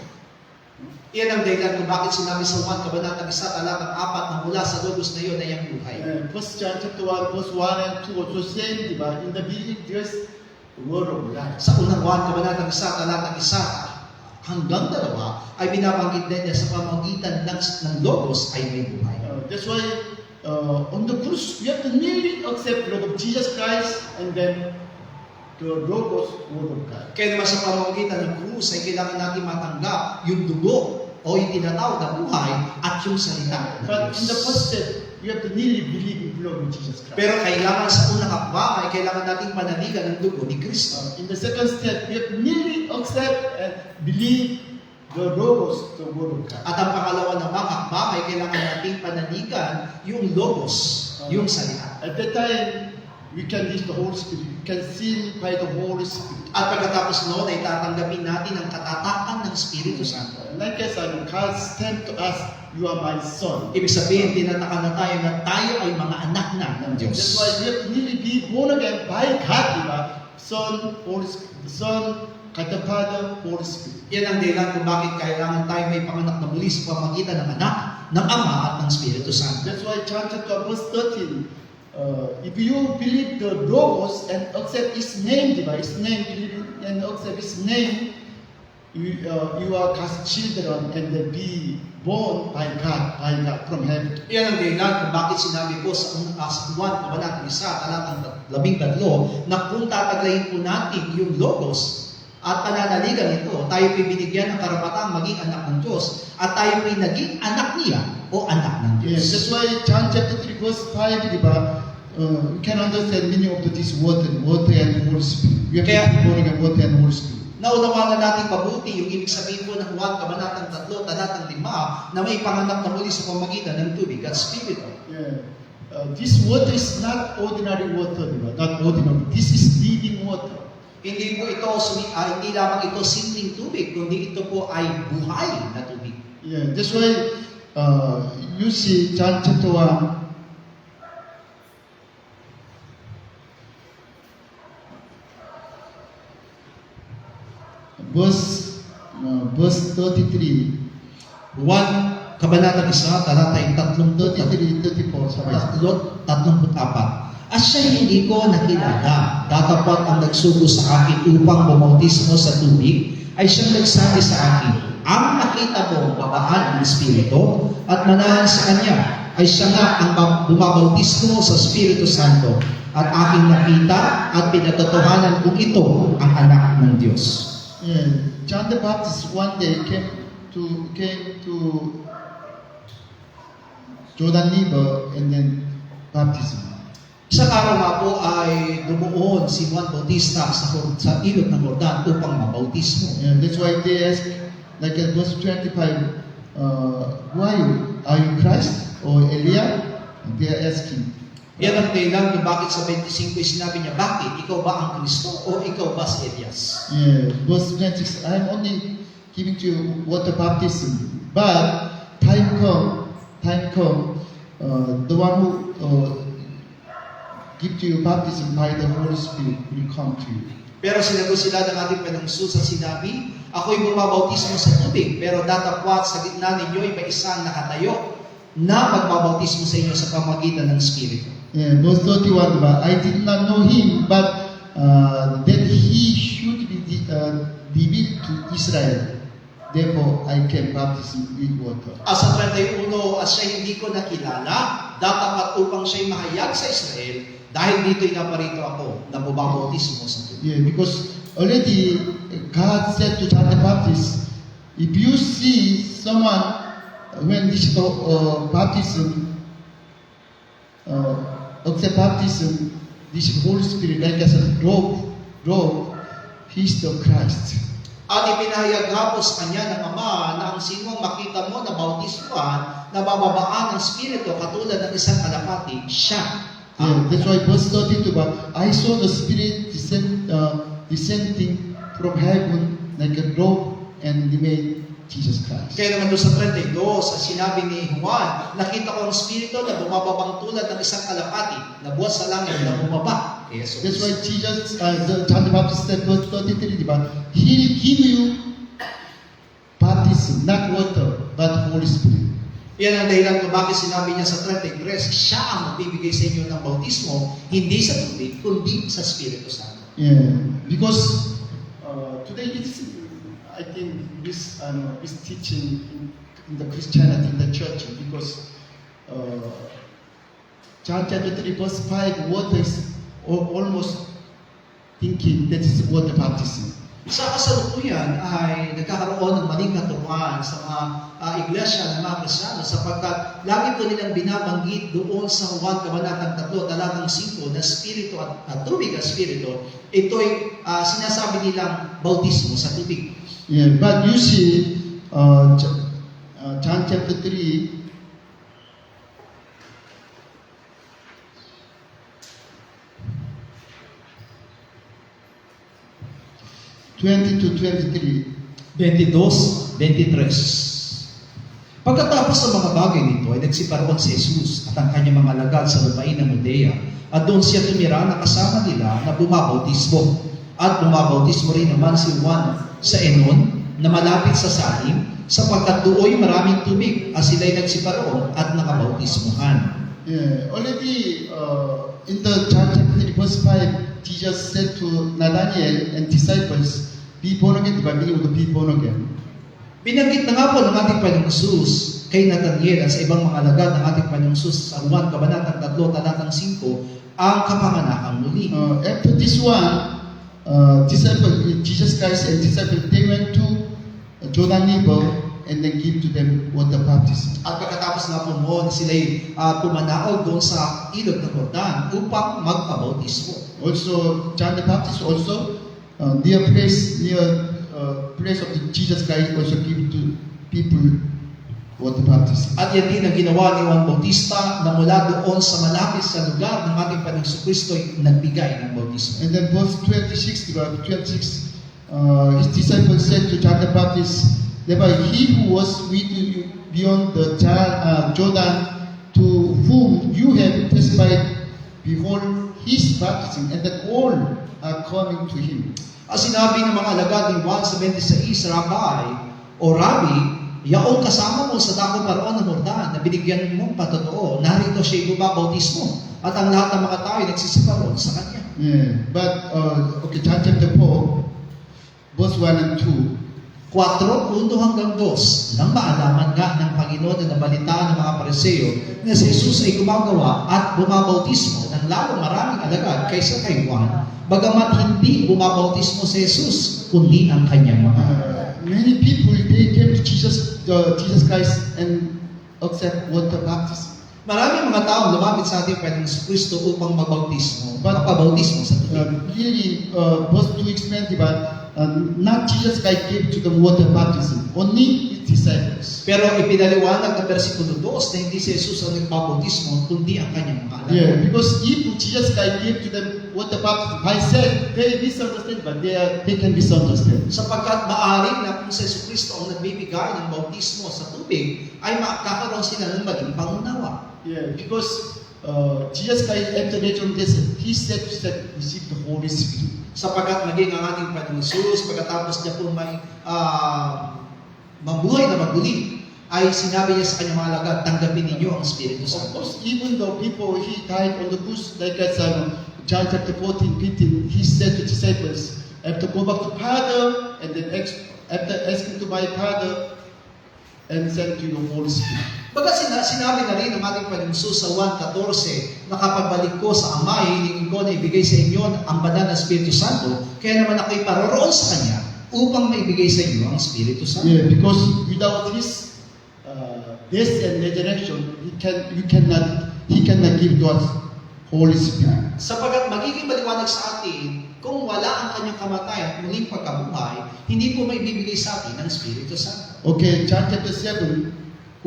Iyan ang dahilan kung bakit sinabi sa 1 Kabanatang 1, talatang 4 na mula sa Logos na iyon ay ang buhay. First John chapter 1, verse 1 and 2 also same, diba? In the beginning, there's the word of life. Sa unang 1 Kabanatang 1, talatang 1 hanggang 2 ay binabanggit din niya sa pamamagitan ng Logos ay may buhay. That's why on the cross, we have to merely accept the Lord of Jesus Christ and then the Logos, word of God. Kaya naman sa pamamagitan ng krus ay kailangan natin matanggap yung dugo o yung tinatawag na buhay at yung salita. But in the first step, we have to really believe in the Lord of Jesus Christ. Pero kailangan sa unang hakbang ay kailangan nating pananigan ng dugo ni Kristo. In the second step, we have to merely accept and believe the Logos, the word of God. At ang pangalawa namang hakbang ay kailangan nating pananigan yung Logos, yung salita. At that time, we can reach the Holy Spirit. We can seal by the Holy Spirit. At pagkatapos noon ay tatanggapin natin ang katatakan ng Espiritu Santo. Like I said, God sent to us, you are my son. Ibig sabihin, tinatakan na tayo ay mga anak na ng Diyos. That's why we have to really be born again by God, diba? Son, Holy Spirit. The Son, God the Father, Holy Spirit. Yan ang dahilan kung bakit kailangan tayo may panganak na muli sa pamamagitan ng anak, ng Ama at ng Espiritu Santo. That's why John chapter verse 13, if you believe the Logos and accept His name, diba? His name, believe and accept His name, you are God's children and then be born by God from heaven. Yan ang dahilan kung bakit sinabi ko sa Juan, Kabanatang 1, talatang 13, na kung tataglayin po natin yung Logos at pananaligan ito, tayo pinibigyan ng karapatang maging anak ng Diyos at tayo ay naging anak niya o anak ng Diyos. Yes, that's why John chapter 3 verse 5, diba? You can understand meaning of this water and Holy Spirit. We have to be born again, water and Holy Spirit. Naunawanan natin mabuti yung ibig sabihin po ng Juan, Kabanatang 3, talatang 5, na may panganak na muli sa pamamagitan ng tubig at Espiritu. Yeah. This water is not ordinary water, diba? Not ordinary. This is living water. Hindi po ito, hindi lamang ito simpleng tubig, kundi ito po ay buhay na tubig. Yeah, that's why you see John chapter 1. Verse 33. Juan, Kabanatang 1, talatang 33, 34, sabay. 34. At siya hindi ko nakilala, datapwat ang nagsugo sa akin upang bumautismo sa tubig, ay siyang nagsabi sa akin, ang nakita mo babaan ng Espiritu at manahan sa kanya, ay siya nga ang bumabautismo sa Espiritu Santo, at aking nakita at pinatotohanan kong ito ang anak ng Diyos. Yeah. John the Baptist one day came to Jordan River and then baptism. Isang araw nga po ay dumuon si Juan Bautista sa ilog ng Jordan upang mabautismo. Yeah, that's why they ask, like at verse 25, who are you? Are you Christ or Elijah? They are asking. Yan ang dahilan kung bakit sa 25 sinabi niya, bakit? Ikaw ba ang Kristo o ikaw ba si Elias? Yeah, verse 26, I am only giving to you water baptism, but time come, the one who give to you baptism by the Holy Spirit will come to you. Pero sinagot sila ng ating Panginoon sa sinabi, ako'y bumabautismo sa tubig, pero datapwat sa gitna ninyo ay may isang nakatayo na magbabautismo sa inyo sa pamagitan ng Espiritu. Yeah, verse 31, I did not know him, but that he should be revealed to Israel. Therefore, I can baptize him with water. Sa 31, at siya hindi ko nakilala, datapat upang siya'y mahayag sa Israel, dahil dito'y naparito ako na bumabautismo sa tubig. Yeah, because already God said to John the Baptist, if you see someone when this baptism, accept baptism, this Holy Spirit, like I said, robe, He's the Christ. At ipinahayag nga po sa kanya ng Ama na ang sinong makita mo na bautismuhan, na bababaan ng Espiritu katulad ng isang kalapati, siya. Yeah, that's why verse 32, I saw the Spirit descending from heaven like a robe and he made Jesus Christ. Kaya naman doon sa 32, sa sinabi ni Juan, nakita ko ang Espiritu na bumababang tulad ng isang kalapati na buhat sa langit na bumaba kay Jesus. That's why Jesus, John the Baptist said, verse 33, He'll give you baptism, not water, but Holy Spirit. Yan ang dahilan kung bakit sinabi niya sa 33, siya ang magbibigay sa inyo ng bautismo, hindi sa tubig, kundi sa Espiritu Santo. Yeah, because today I think this teaching in the Christianity, in the church, because John chapter 3 verse 5, water is almost thinking that is water baptism. Sa kasalukuyan ay nagkakaroon ng maling katuruan sa mga iglesia ng mga Kristyano sapagkat lagi po nilang binabanggit doon sa Juan Kabanatang 3, talatang 5 na Espiritu at tubig at Espiritu, ito'y sinasabi nilang bautismo sa tubig. Yeah, but you see, John chapter 3, 20 to 23. 22-23. Pagkatapos ng mga bagay nito ay nagsiparwan si Jesus at ang kanyang mga alagad sa lupain ng Judea at doon siya tumira na kasama nila na bumabautismo. At bumabautismo rin naman si Juan sa Enon na malapit sa Salim sapagkat dooy maraming tubig at sila'y nagsiparwan at nakabautismohan. Yeah, already in the John chapter 3 verse 5, Jesus said to Nathanael and disciples, be born again, diba? Meaning to be born again. Binanggit na nga po ng ating Panginoong Jesus kay Nathanael at sa ibang mga alagad ng ating Panginoong Jesus sa Juan Kabanatang 3, Talatang 5, ang kapanganakang muli. After this one, Jesus Christ and disciples, they went to Jordan River and then give to them water baptism. At pagkatapos nga po noon, sila'y pumanaog doon sa ilog ng Jordan upang magpabautismo. Also, John the Baptist also near place of the Jesus Christ also give to people water baptism. At yan din ang ginawa ni Juan Bautista na mula doon sa malapit sa lugar ng ating Panginoong Kristo ay nagbigay ng bautismo. And then verse 26, his disciples said to John the Baptist, thereby he who was with you beyond the Jordan, to whom you have testified, behold his baptism, and that all are coming to him. Ang sinabi ng mga alagad ni Juan sa 26, Rabbi, yaong kasama mo sa dako paroon ng Jordan na binigyan mong patotoo, narito siya'y bumabautismo at ang lahat ng mga tao ay nagsisiparon sa kanya. Yeah, but John chapter 4, verse 1 and 2. 4:1-2 nang maalaman nga ng Panginoon na nabalitaan ng mga Pariseo na si Jesus ay gumagawa at bumabautismo ng lalong maraming alagad kaysa kay Juan, bagamat hindi bumabautismo si Jesus, kundi ang kanyang mga Many people, they came to Jesus Christ and accept water baptism. Maraming mga tao lumapit sa ating Panginoong Kristo upang magpabautismo sa tubig. Really, verse 2 explains about not Jesus Christ gave to them water baptism, only his disciples. Pero ipinaliwanag ng versikulo 2 na hindi si Jesus ang nagpabautismo, kundi ang kanyang mga alagad. Yeah, because if Jesus Christ gave to them water baptism, I said they misunderstand, but they can misunderstand. Sapagkat maaari na kung si Kristo ang nagbibigay ng bautismo sa tubig, ay makakaroon sila ng maling pangunawa. Yeah, because Jesus Christ after return this, he said receive the Holy Spirit. Sapagkat maging ang ating Panginoon Jesus, pagkatapos niya po may mabuhay na maguli, ay sinabi niya sa kanyang mga alagad, tanggapin ninyo ang Espiritu Of Santo. course, even though before he died on the cross, like as John chapter 14, 15, he said to disciples, I have to go back to Father, and then after asking to my Father, and send to the Holy Spirit. Baga sinabi na rin ng ating Panginoon Jesus sa Juan 14, na kapag balik ko sa Ama, hilingin ko na ibigay sa inyo ang banal na Espiritu Santo, kaya naman ako'y paroroon sa Kanya upang maibigay sa inyo ang Espiritu Santo. Yeah, because without his death and resurrection, he cannot give to us Holy Spirit. Sapagkat magiging maliwanag sa atin, kung wala ang kanyang kamatayan at muling pagkabuhay, hindi po maibibigay sa atin ang Espiritu Santo. Okay, John chapter 7,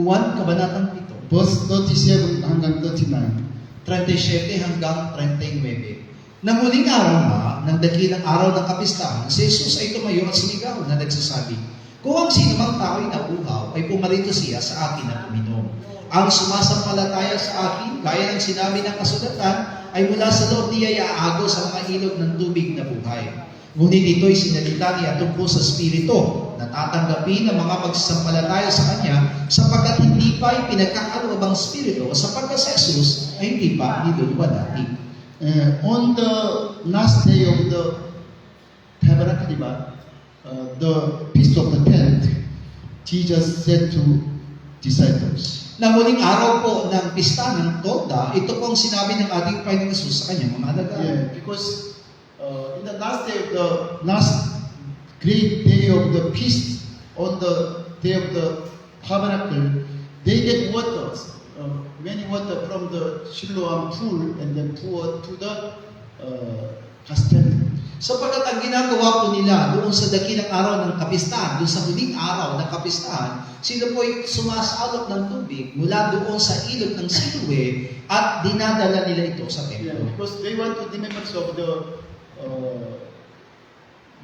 Juan Kabanatang 7, verse 37 hanggang 39. 37 hanggang 39. Nang huling araw nga, ng dakilang araw ng kapistahan, si Jesus ay tumayo at sumigaw na nagsasabi, kung ang sino mang tao ay nauuhaw, ay pumarito siya sa akin at uminom. Ang sumasampalataya sa akin, gaya ng sinabi ng kasulatan, ay mula sa loob niya iaagaw sa mga ilog ng tubig na buhay. Ngunit ito'y sinalita niya tungkol sa Espiritu na tatanggapin ng mga magsasampalataya sa Kanya sapagkat hindi pa ipinagkakaloob ang Espiritu sapagkat si Jesus ay hindi pa niluluwalhati. On the last day of the tabernacle, the feast of the tent, Jesus said to disciples, Nang muling araw po ng pista ng Tolda, ito po ang sinabi ng ating Panginoon Jesus sa kanyang mga alagad. yeah, because in the last great day of the feast, on the day of the tabernacle, they get water, many water from the Siloam pool, and then pour to the castration. Sapagkat ang ginagawa po nila doon sa dakilang araw ng kapistahan, doon sa huling araw ng kapistahan, sila po ay sumasalok ng tubig mula doon sa ilog ng Siloe at dinadala nila ito sa templo. Yeah, because they want to remember of the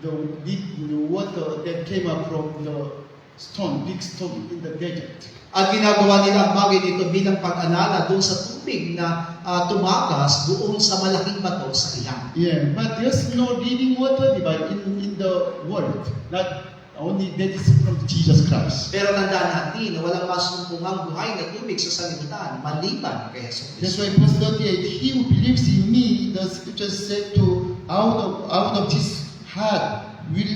the water that came up from the stone, big stone in the desert. At ginagawa nila ang bagay dito bilang pag-alala doon sa tubig na tumagas doon sa malaking bato sa ilang. Yeah, but there's no living water in the world. Not only that is from Jesus Christ. Pero tandaan natin na walang masumpungang buhay na tubig sa sanlibutan maliban kay Jesus. That's why verse 38, he who believes in me, the scripture said to out of his heart will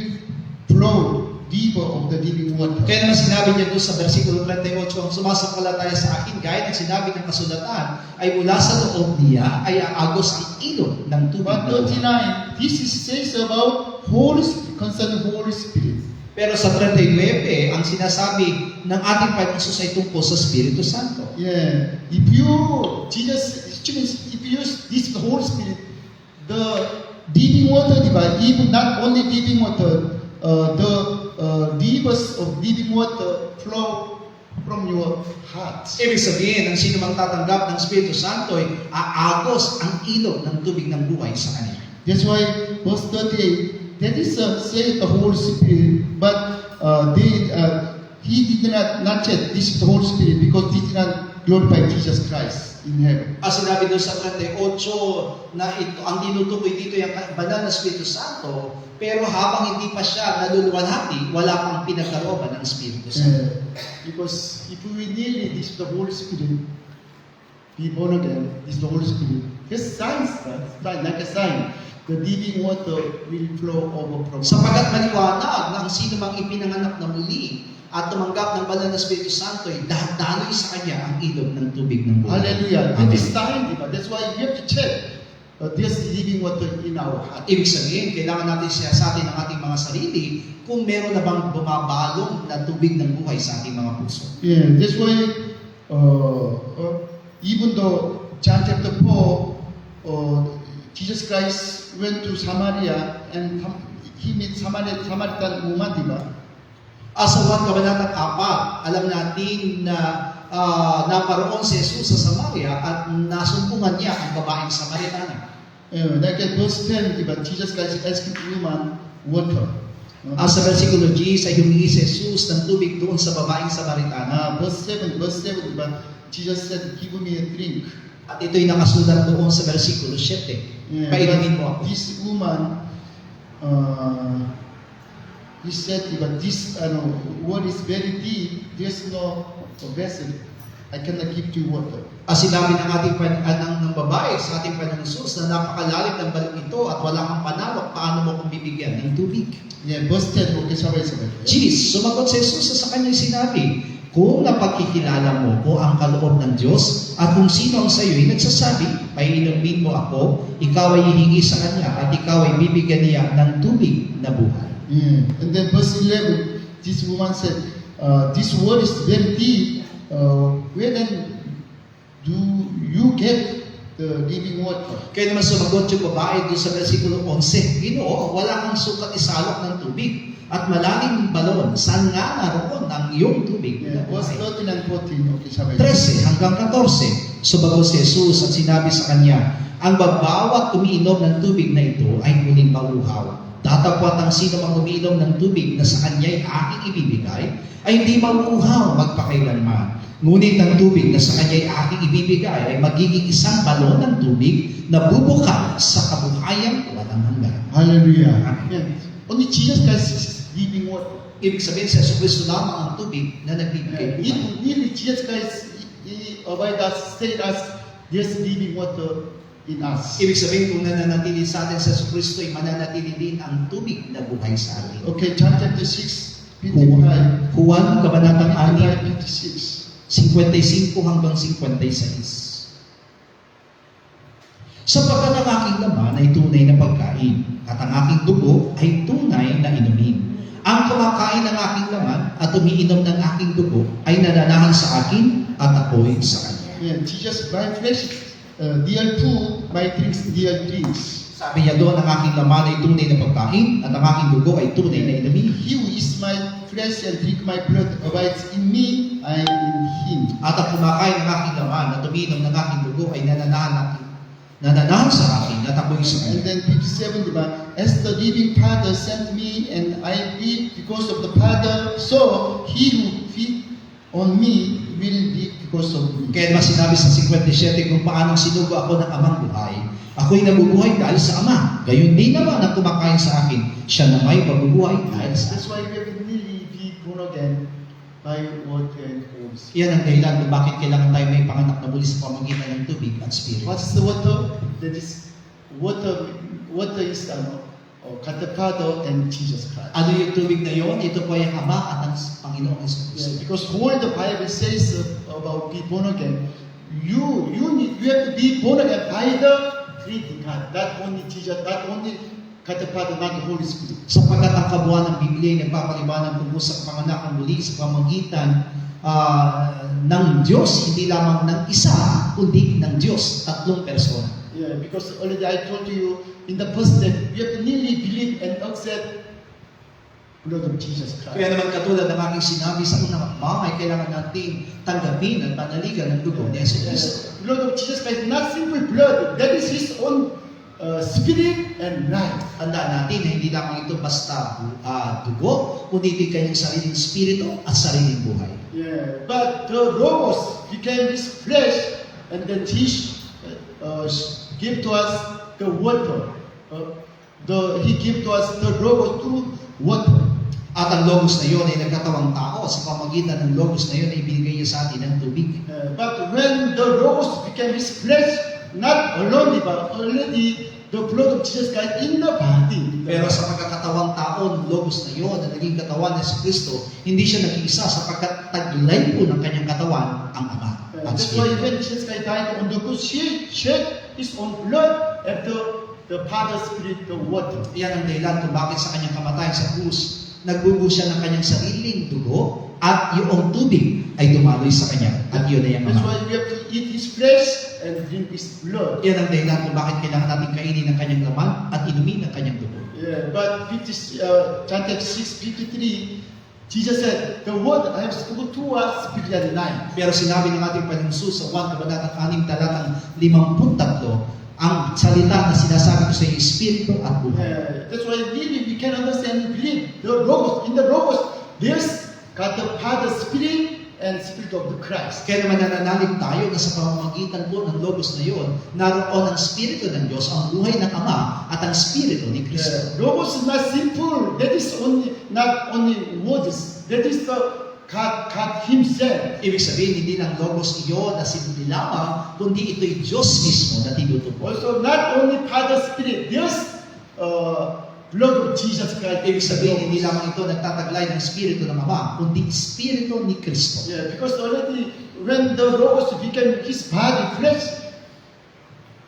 flow river of the living water. Kaya naman sinabi niya doon sa versikulo 38, ang sumasampalataya sa akin, gaya ng sinabi ng kasulatan, ay mula sa loob niya ay aagos ang ilog ng tubig. But 39, this is says about concerning Holy Spirit. Pero sa 39, ang sinasabi ng ating Panginoon Jesus ay tungkol sa Espiritu Santo. Yeah, if you use this Holy Spirit, the living water, even not only living water, the rivers of living water flow from your heart. Ibig sabihin, ang sino mang tatanggap ng Espiritu Santo ay aagos ang ilog ng tubig ng buhay sa kanya. That's why verse 38, that is say the Holy Spirit, but he did not yet. This is the Holy Spirit because he did not glorify Jesus Christ in heaven. As sinabi doon sa 38 na ito, ang tinutukoy dito yung banal na Espiritu Santo, pero habang hindi pa siya naluluwalhati, wala pang pinagkalooban ng Espiritu Santo. Because if we really this is the Holy Spirit, be born again, this is the Holy Spirit. There's signs, like a sign. The living water will flow over from. Sapagat maliwanag na ang sino mang ipinanganak na muli at tumanggap ng banal na Espiritu Santo ay dahil sa kanya ang ilog ng tubig ng buhay. Hallelujah. Amen. That is sign, that's why we have to check. There's living water in our heart. Ibig sabihin, kailangan natin siyasatin ang ating mga sarili kung meron na bang bumabalong na tubig ng buhay sa ating mga puso. Yeah, that's why even though John chapter 4, Jesus Christ went to Samaria and he met Samaritan woman, Sa 1 Kabanatang 4, alam natin na naparoon si Jesus sa Samaria at nasumpungan niya ang babaeng Samaritana. Like at verse 10, Jesus Christ asked the woman water. Sa versikulo G, sa humingi si Jesus ng tubig doon sa babaeng Samaritana. Verse 7, Jesus said, give me a drink. At ito'y nakasulat doon sa versikulo 7. Painumin mo ako. This woman, he said, this water is very deep. There's no vessel. I cannot give you water. Sinabi ng ating ng babae sa ating Panginoon Jesus na napakalalim ng balong ito at wala kang panalok, paano mo kung bibigyan ng tubig? Yeah, verse 10, okay, sabay-sabay. Jesus, sumagot si Jesus sa kanyang sinabi, kung napagkikilala mo kung ang kaloob ng Diyos at kung sino ang sa iyo ay nagsasabi, painumin mo ako, ikaw ay hihingi sa kanya at ikaw ay bibigyan niya ng tubig na buhay. Yeah. And then verse 11, this woman said, this water is very deep. Where then do you get the living water? Kaya naman sumagot yung babae doon sa versikulo 11, Ginoo, wala kang sukat isalok ng tubig at malalim balon, saan nga naroon ang iyong tubig? Yeah, verse 13 and 14, okay, sabay. 13 hanggang 14, sumagot si Jesus at sinabi sa kanya, ang bawat umiinom ng tubig na ito ay muling mauuhaw. Datapwat ang sino mang umiinom ng tubig na sa kanya'y aking ibibigay, ay hindi mauuhaw magpakailanman. Ngunit ang tubig na sa kanya'y aking ibibigay ay magiging isang balon ng tubig na bubukal sa kabuhayang walang hanggan. Hallelujah. Yeah. Only Jesus Christ is living water. Ibig sabihin sa Jesucristo lamang ang tubig na nagbibigay buhay. Really, Jesus Christ, He abide us, stay us, there's living water in us. Ibig sabihin kung nananatili sa atin sa Jesucristo ay mananatili din ang tubig na buhay sa atin. Okay, John chapter 6, 55. Juan, Kabanatang 56. 55 hanggang 56. Sapagkat ang aking laman ay tunay na pagkain, at ang aking dugo ay tunay na inumin. Ang kumakain ng aking laman at umiinom ng aking dugo ay nananahan sa akin at ako'y sa kanya. Yeah, Jesus, my flesh, dear food, my drinks, dear drinks. Sabi niya doon, ang aking laman ay tunay na pagkain at ang aking dugo ay tunay na inumin. He who is my flesh and drink my blood abides in me, I in him. At ang kumakain ng aking laman at umiinom ng aking dugo ay nananahan sa akin at ako'y sa And kanya. then 57, as the living Father sent me, and I live because of the Father, so he who feeds on me will live because of me. Kaya naman sinabi sa 57 kung paano sinugo ako ng amang buhay, ako'y nabubuhay dahil sa Ama. Gayon din naman ang kumakain sa akin, siya na may mabubuhay dahil sa That's why we have to really be born again by water and Holy Spirit. Yan ang dahilan kung bakit kailangan tayo may panganak na muli sa pamagitan ng tubig at spirit. What is the water? That is water. Water is God the Father and Jesus Christ. Ano yung tubig na yon? Ito po ay ang Ama at ang Panginoong Yeah, Jesus. because whole the Bible says about be born again, you have to be born again by the Trinity God. Not only Jesus, not only God the Father, not the Holy Spirit. Sapagkat ang kabuuan ng Biblia ay nagpapaliwanag tungkol sa panganakan muli sa pamagitan ng Diyos, hindi lamang ng isa, kundi ng Diyos, tatlong persona. Yeah, because already I told you in the first step, you have to really believe and accept blood of Jesus Christ. Kaya naman katulad ng aking sinabi sa unang akbang ay kailangan natin tanggapin at panaligan ng dugo ni Jesus Cristo. Blood of Jesus Christ, not simple blood. That is His own spirit and life. Tandaan natin na hindi lamang ito basta dugo, kundi din kanyang sariling spirito at sariling buhay. Yeah, but the Logos became His flesh, and then He gave to us the water. He gave to us the Logos through water. At ang Logos na yun ay nagkatawang tao. Sa pamagitan ng Logos na yun ay binigay niya sa atin ng tubig. But when the Logos became His flesh, not alone, but already the blood of Jesus Christ in the body. Pero sa pagkakatawang tao ng Logos na yun, na naging katawan ni Kristo, hindi siya nag-iisa sapagkat taglay po ng kanyang katawan ang Ama. At That's why Espiritu. when Jesus Christ died on the cross, He shed His own blood after the Father Spirit, the water. Yan ang dahilan kung bakit sa kanyang kamatayan sa krus, nagbubuo siya ng kanyang sariling dugo at yung tubig ay dumaloy sa kanya. At yun ay ang That's Ama. why we have to eat His flesh and drink His blood. Yan ang dahilan kung bakit kailangan natin kainin ng kanyang laman at inumin ng kanyang dugo. Yeah, but John 6:53, Jesus said, "The word I have spoken to us, spirit and life." Pero sinabi ng ating Panginoon Jesus sa 1 Kabanatang 6 talatang 53, ang salita na sinasabi ko sa iyo, Espiritu at buhay. That's why really we can understand and believe the Logos. In the Logos, there's God the Father Spirit and Spirit of the Christ. Kaya naman nananalig tayo na sa pamamagitan po ng Logos na yun, naroon ang Espiritu ng Diyos, ang buhay ng Ama at ang Espiritu ni Kristo. Logos is not simple. That is not only words. That is the God Himself. Ibig sabihin, hindi lang Logos iyon na simple lamang, kundi ito'y Diyos mismo na tinutukoy. Also, not only Father Spirit. There's blood of Jesus Christ. Ibig sabihin, hindi lamang ito nagtataglay ng Espiritu ng Ama, kundi Espiritu ni Kristo. Yeah, because already when the Logos became His body, flesh,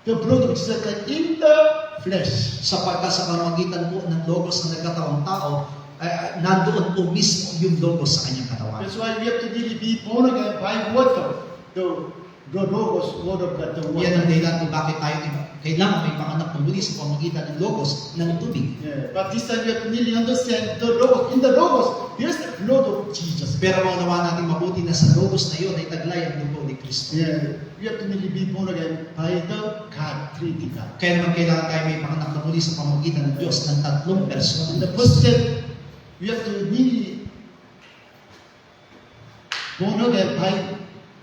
the blood of Jesus Christ in the flesh. Sapagkat sa pamamagitan po ng Logos na nagkatawang tao, nandoon po mismo yung Logos sa kanyang katawan. That's why we have to really be born again by water. The Logos, Word of God, the Yan ang water. dahilan kung bakit tayo kailangan may panganak ng muli sa pamamagitan ng Logos ng tubig. Yeah, but this time we have to really understand the Logos. In the Logos, there's the blood of Jesus. Pero maunawa natin mabuti na sa Logos na yun ay taglay ang dugo ni Kristo. Yeah, we have to really be born again by the God, Trinity God. Kaya naman kailangan tayo may panganak ng muli sa pamamagitan ng Diyos ng tatlong In persona. the first step, we have to really born again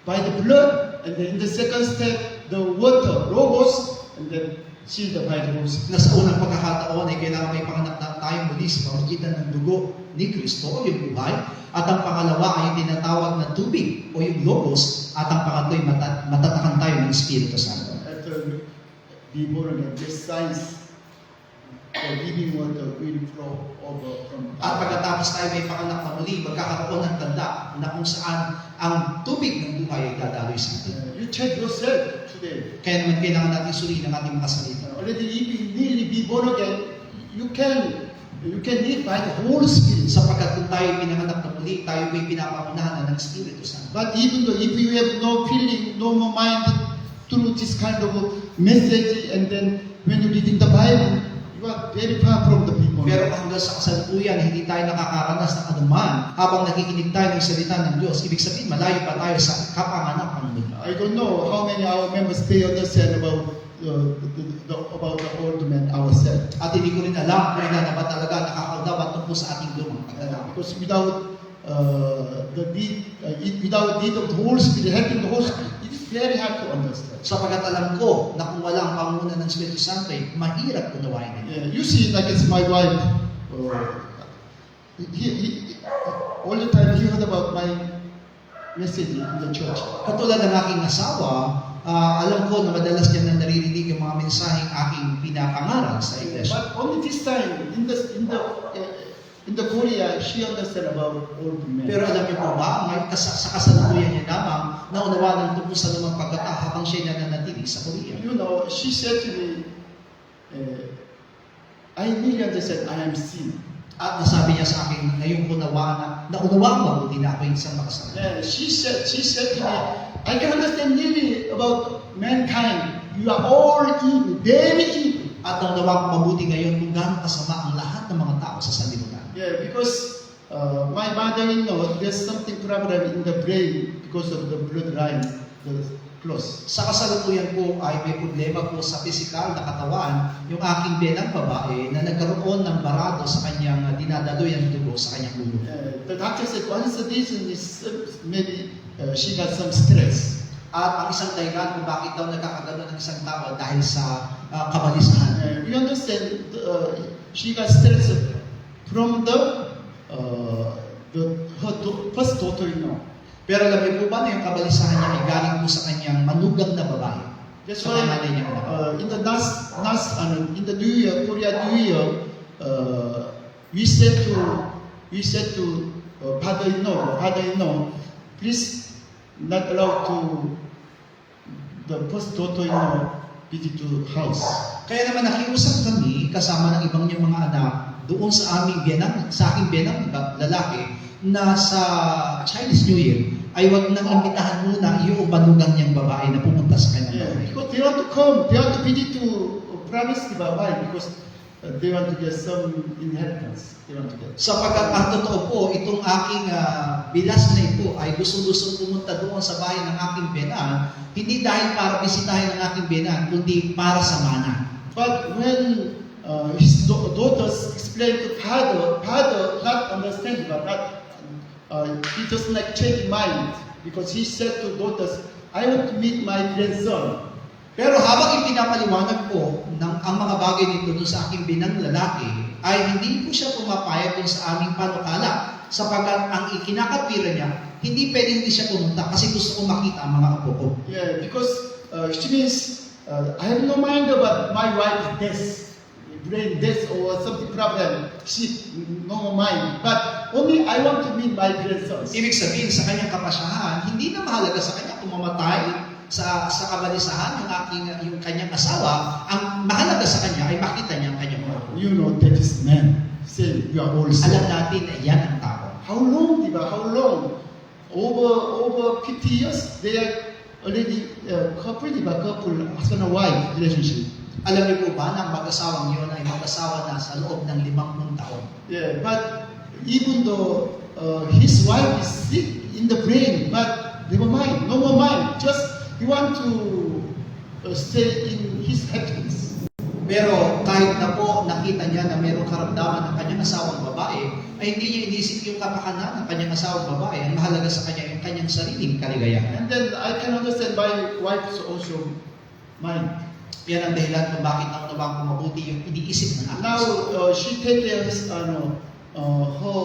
by the blood, and then in the second step, the water, Logos, and then sealed by the Holy Spirit. Na sa unang pagkakataon ay kailangan may panganak na tayo muli sa pamamagitan ng dugo ni Kristo o yung buhay. At ang pangalawa ay yung tinatawag na tubig o yung Logos. At ang pangatlo ay matatakan tayo ng Espiritu Santo. After be born again, this signs the living water will flow over from At pagkatapos tayo may panganak na muli, magkakaroon ng tanda na kung saan ang tubig ng buhay ay dadaloy sa atin. You check yourself today. Kaya naman kailangan natin suriin ang ating mga salita. Already if you really be born again, you can live by the Holy Spirit. Sapagkat kung tayo pinanganak na muli, tayo may pinapangunahan na ng Espiritu Santo. But even though if you have no feeling, no more mind through this kind of message, and then when you reading the Bible, you are very far from the people. Pero hanggang sa kasalukuyan, hindi tayo nakakaranas ng anuman habang nakikinig tayo ng salita ng Diyos. Ibig sabihin, malayo pa tayo sa kapanganakan ng mundo. I don't know how many our members they understand about about the old man ourselves. At hindi ko rin alam kung ilan na ba talaga nakakaudawan tungkol sa ating lumang pagkatao. Because without without need of the Holy Spirit, helping the Holy Spirit, it is very hard to understand. Sapagat alam ko na kung wala ang pangunguna ng Espiritu Santo, mahirap unawain nila. Yeah, you see, like it's my wife. All the time he heard about my message in the church. Katulad ng aking asawa, alam ko na madalas niya na naririnig yung mga mensaheng aking pinapangaral sa iglesia. But only this time in the Korea, she understand about old men. Pero alam niyo po ba, sa kasalukuyan niya lamang naunawanan tungkol sa lumang pagkatao habang siya nananatili sa Korea. You know, she said to me, I really understand I am sin. At nasabi niya sa akin, ngayon ko naunawaan mabuti na ako yung isang makasama. Yeah, she said to me, I can understand really about mankind. You are all evil, very evil. At naunawaan ko mabuti ngayon kung gaano kasama ang lahat ng mga tao sa sanlibutan. Yeah, because my mother-in-law, there's something problem in the brain because of the bloodline, the close. Sa kasalukuyan po ay may problema po sa pisikal na katawan yung aking benang babae na nagkaroon ng barado sa kanyang dinadaloy ng dugo sa kanyang ulo. The doctor said one of the reason is maybe she got some stress. At ang isang dahilan kung bakit daw nagkakagano ng isang tao dahil sa kabalisahan. We understand she got stress from her first daughter-in-law. Pero alam niyo po ba na yung kabalisahan niya ay galing po sa kanyang manugang na babae? That's Sa why nanay niya anak. in the New Year, Korea New Year, we said to father-in-law, please not allow to the first daughter-in-law visit to house. Kaya naman nakiusap kami kasama ng ibang niyang mga anak doon sa aking benang lalaki na sa Chinese New Year ay wag nang imbitahan muna yung manugang niyang babae na pumunta sa kanyang bahay. Because they want to come, they want to visit to promise the babae because they want to get some inheritance. They want to get. Sapagkat ang totoo po, itong aking bilas na ito ay gusto-gusto pumunta doon sa bahay ng aking benang, hindi dahil para bisitahin ang aking benang, kundi para sa mana. But when his daughters explained to father not understand, but he doesn't like change mind because he said to daughters, I want to meet my grandson. Pero habang ipinapaliwanag po ang mga bagay nito doon sa aking binang lalaki, ay hindi po siya pumapayag doon sa aming panukala sapagkat ang ikinakapira niya, hindi siya pumunta kasi gusto ko makita ang mga apo ko. Yeah, because she means I have no mind about my wife's death, brain death or something problem. She no mind, but only I want to meet my grandsons. Ibig sabihin sa kanyang kapasyahan, hindi na mahalaga sa kanya kung mamatay sa kabalisahan yung kanyang asawa. Ang mahalaga sa kanya ay makita niya ang kanyang mga apo. You know that is man. Say you are all Alam natin na yan ang tao. How long, diba? How long? Over 50 years, they are already couple, diba? Couple, husband and wife relationship. Alam niyo po ba na ang mag-asawang yun ay mag-asawa na sa loob ng 50 taon? Yeah, but even though his wife is sick in the brain, but never mind, no more mind. Just he want to stay in his happiness. Pero kahit na po nakita niya na mayroong karamdaman ng kanyang asawang babae, ay hindi niya inisip yung kapakanan ng kanyang asawang babae. Ang mahalaga sa kanya yung kanyang sariling kaligayahan. And then I can understand my wife is also mine. Yan ang dahilan kung bakit ang nabang ko mabuti yung iniisip ng aking Now asawa. she take care of her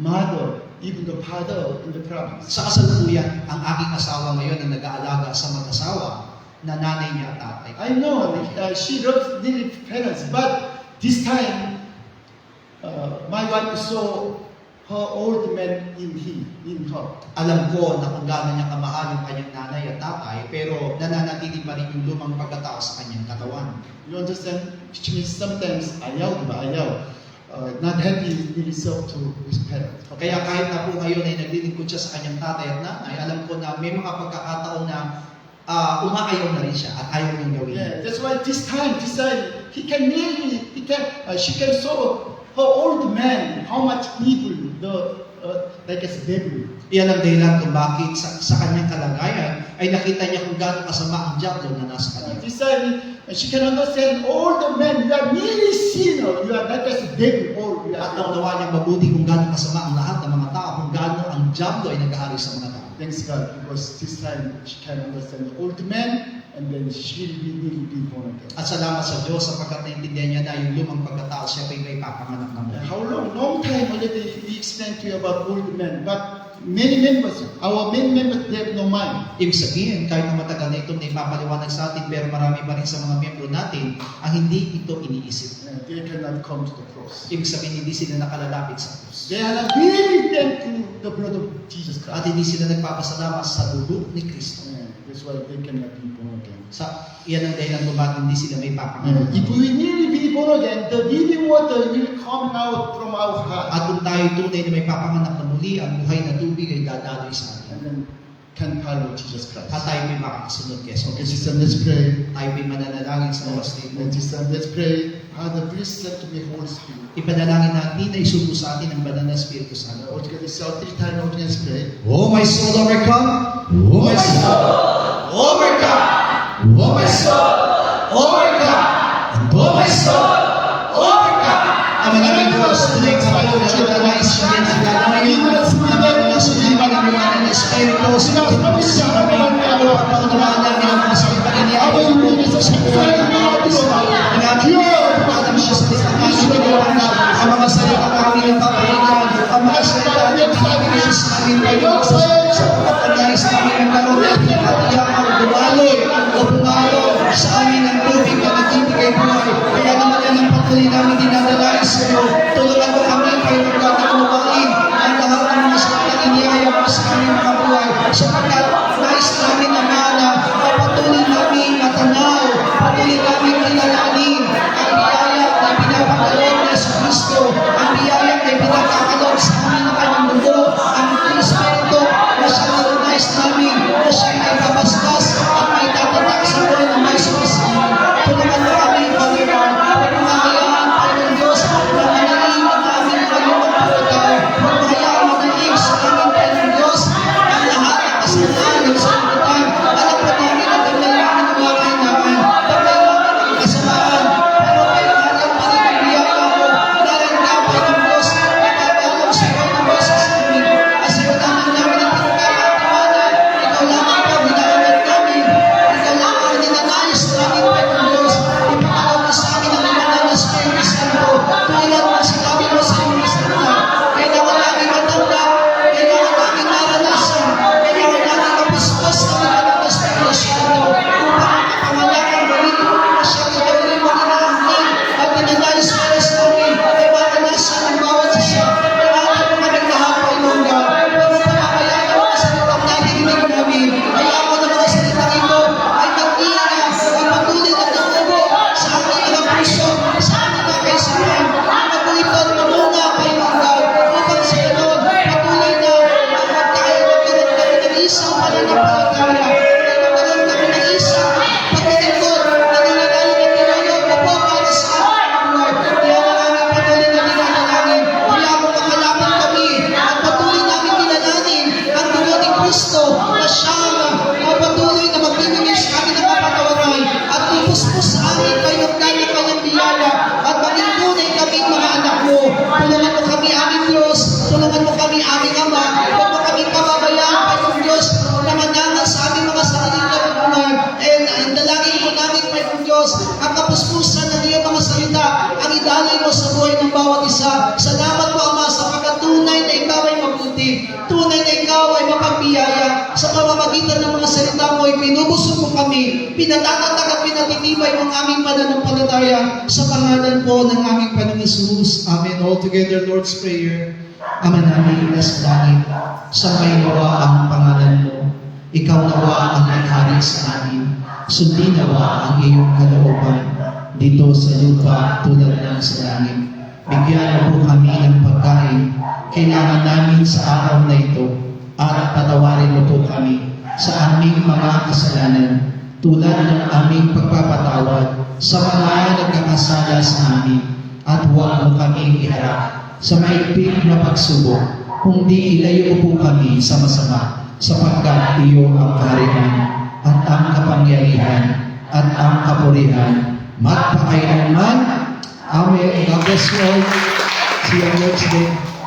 mother, even the father in the province. Sa kasalukuyan, ang aking asawa ngayon ang nag-aalaga sa mag-asawa na nanay niya at tatay. I know she loves nearly parents, but this time my wife saw her old man in her. Alam ko na kung gaano niya kamahal yung kanyang nanay at tatay, pero nananatili pa rin yung lumang pagkatao sa kanyang katawan. You understand? Which means sometimes ayaw, not happy himself to his parents. Kaya kahit na po ngayon ay naglilingkod siya sa kanyang tatay at nanay, alam ko na may mga pagkakataon na umaayaw na rin siya at ayaw niyang gawin. Yeah, that's why this time she can show her old man how much evil like a devil. Iyan ang dahilan kung bakit sa kanyang kalagayan ay nakita niya kung gaano kasama ang diablo na nasa kanya. This time And she can understand all the men, you are really sinner, you are not just devil, or you At are. naunawa niyang mabuti kung gaano kasama ang lahat ng mga tao, kung gaano ang diablo ay nag-ahari sa mga tao. Thanks God, because this time she can understand the old man, and then she will really be born again. At salamat sa Diyos sapagkat naintindihan niya na yung lumang pagkatao siya ay may papanganak ng muli. How long time already we explained to you about old men, but many members, our main members, they have no mind. Ibig sabihin, kahit na matagal na itong naipapaliwanag sa atin, pero marami pa rin sa mga miyembro natin ang hindi ito iniisip. They cannot come to the cross. Ibig sabihin, hindi sila nakalalapit sa Diyos. They are not really thankful to the blood of Jesus At Christ. hindi sila nagpapasalamat sa dugo ni Kristo. That's why they cannot be born again. Yan ang dahilan kung bakit hindi sila may papanganak. If we really be born again, the living water will come out from our heart. At kung tayo tunay na may papanganak na muli, ang buhay na tubig ay dadaloy sa atin. And then can follow Jesus At Christ. tayo may makakasunod kay Okay, Jesus. sister, let's pray. Tayo may mananalangin sa oras na ito. And sister, let's pray. Father, please send to me Holy Spirit. Ipanalangin natin na isubo sa atin ang banal na Espiritu Santo. Altogether, shout 3 times, let's pray. Oh my soul, overcome. Oh my soul, overcome. Oh my soul, overcome. And oh my soul, overcome. Ang mga Diyos, tuloy ka pa lang na nais na yan ang gagawin. Ang mga nasuliman ng mga ng Espiritu, sinasabi sa kami, ang mga patutunan namin ang mga salita niya. Ang siya sa litangan, ang mga salita namin ang papalitan, ang mga salita namin ang nais namin kayo. Sapagkat ang nais namin ang karoon natin at iyamang dumaloy o bumalo sa amin ang tubig na nagbibigay buhay. Kaya naman yan ang patuloy namin dinadalain sa iyo. Tulungan mo kami kayo magkakaluwain ang lahat ng mga salita iniyaya mo sa aming mga buhay. Sapagkat nais namin na mana, patuloy namin matanaw, patuloy namin kilalanin ang biyaya na pinapakaloon ni Yesu Cristo, ang biyaya na pinapakaloon sa amin ng kanyang dugo, ang Espiritu na siya na nais namin, na siya ay kabastas at may tatatag sa buhay ng may sumisipin. Tulungan mo kami, Panginoon, pagmamahayaan, Panginoon Diyos, na manalangin na aming kanyang magpapataw, pagmamahayaan manalangin sa aming Panginoon Diyos, ang lahat ng kasalanan ng sanlibutan, alam po namin at ang lalaki ng wakay namin, pagkay namin ang kasamaan, pero kayo hanggang panibigyan mo, nalanggap Panginoon Diyos, nagkakalam sa buhay ng boses namin, asawadanan namin ang pinagkakatiwanan, ikaw lamang po, hinahangat namin, ikaw lamang ang ninanayos namin, Panginoon Diyos, ipakalaw na sa amin ang limanan ng Espiritu Santo, tulad na sinabi mo sa iyong salita, kailangan namin matanggap, kailangan namin naranasan, kailangan namin mapaspas na limanan ng Espiritu Santo, upang makapangalakang gawin na siya na gawin mo ninaangkin, at ninanayos para sa amin, ay maranasan ang bawat isa, kailangan mo kami lahat, Panginoon God, pagpapamayaan ang mga salitang narinig namin, kaya mo na mga salitang ito ay mag-iingat, ay patuloy na tumubo sa aming mga puso, sa aming mga kaisipan, mabuhitan mo muna, Panginoon God, upang sa ganon, patuloy na magkaroon kami ng isang pananampalataya, magkaroon kami ng isang paglilingkod, na nilalayo na tinayog na po para sa aming buhay. Kaya maraming patuloy na dinadalangin, kaya mo makalapit kami, at patuloy namin kilalanin ang dugo ni Kristo na siyang patuloy na magbibigay sa amin ng kapatawaran at ipuspos sa amin kayo ng kanyang biyaya at maging tunay kaming mga anak mo. Tulungan mo kami aming Diyos, tulungan mo kami aming Ama, huwag mo kami pababayaan, Panginoon Diyos, na manangal sa aming mga sarili na buhay. And dalangin mo namin, Panginoon Diyos, ang kapuspusan ng iyong mga salita, ang idalay mo sa buhay ng bawat isa. Salamat po, Ama, sapagkat tunay na ikaw ay mabuti, tunay na ikaw ay mapagbiyaya. Sa pamamagitan ng mga salita mo, ipinubusog mo kami, pinatatatag at pinatitibay mo ang aming pananampalataya sa pangalan po ng aming Panginoon Jesus. Amen. All together, Lord's Prayer. Ama namin nasa langit, samay nawa ang pangalan mo. Ikaw nawa ang naghari sa amin. Sundin nawa ang iyong kalooban dito sa lupa tulad ng sa langit. Bigyan mo kami ng pagkain kailangan namin sa araw na ito at patawarin mo po kami sa aming mga kasalanan tulad ng aming pagpapatawad sa mga nagkakasala sa amin at huwag mo kami iharap sa maigpit na pagsubok, kundi ilayo po kami sa masama sapagkat iyo ang kaharian at ang kapangyarihan at ang kapurihan magpakailanman. Amen. God bless you all. See you next day.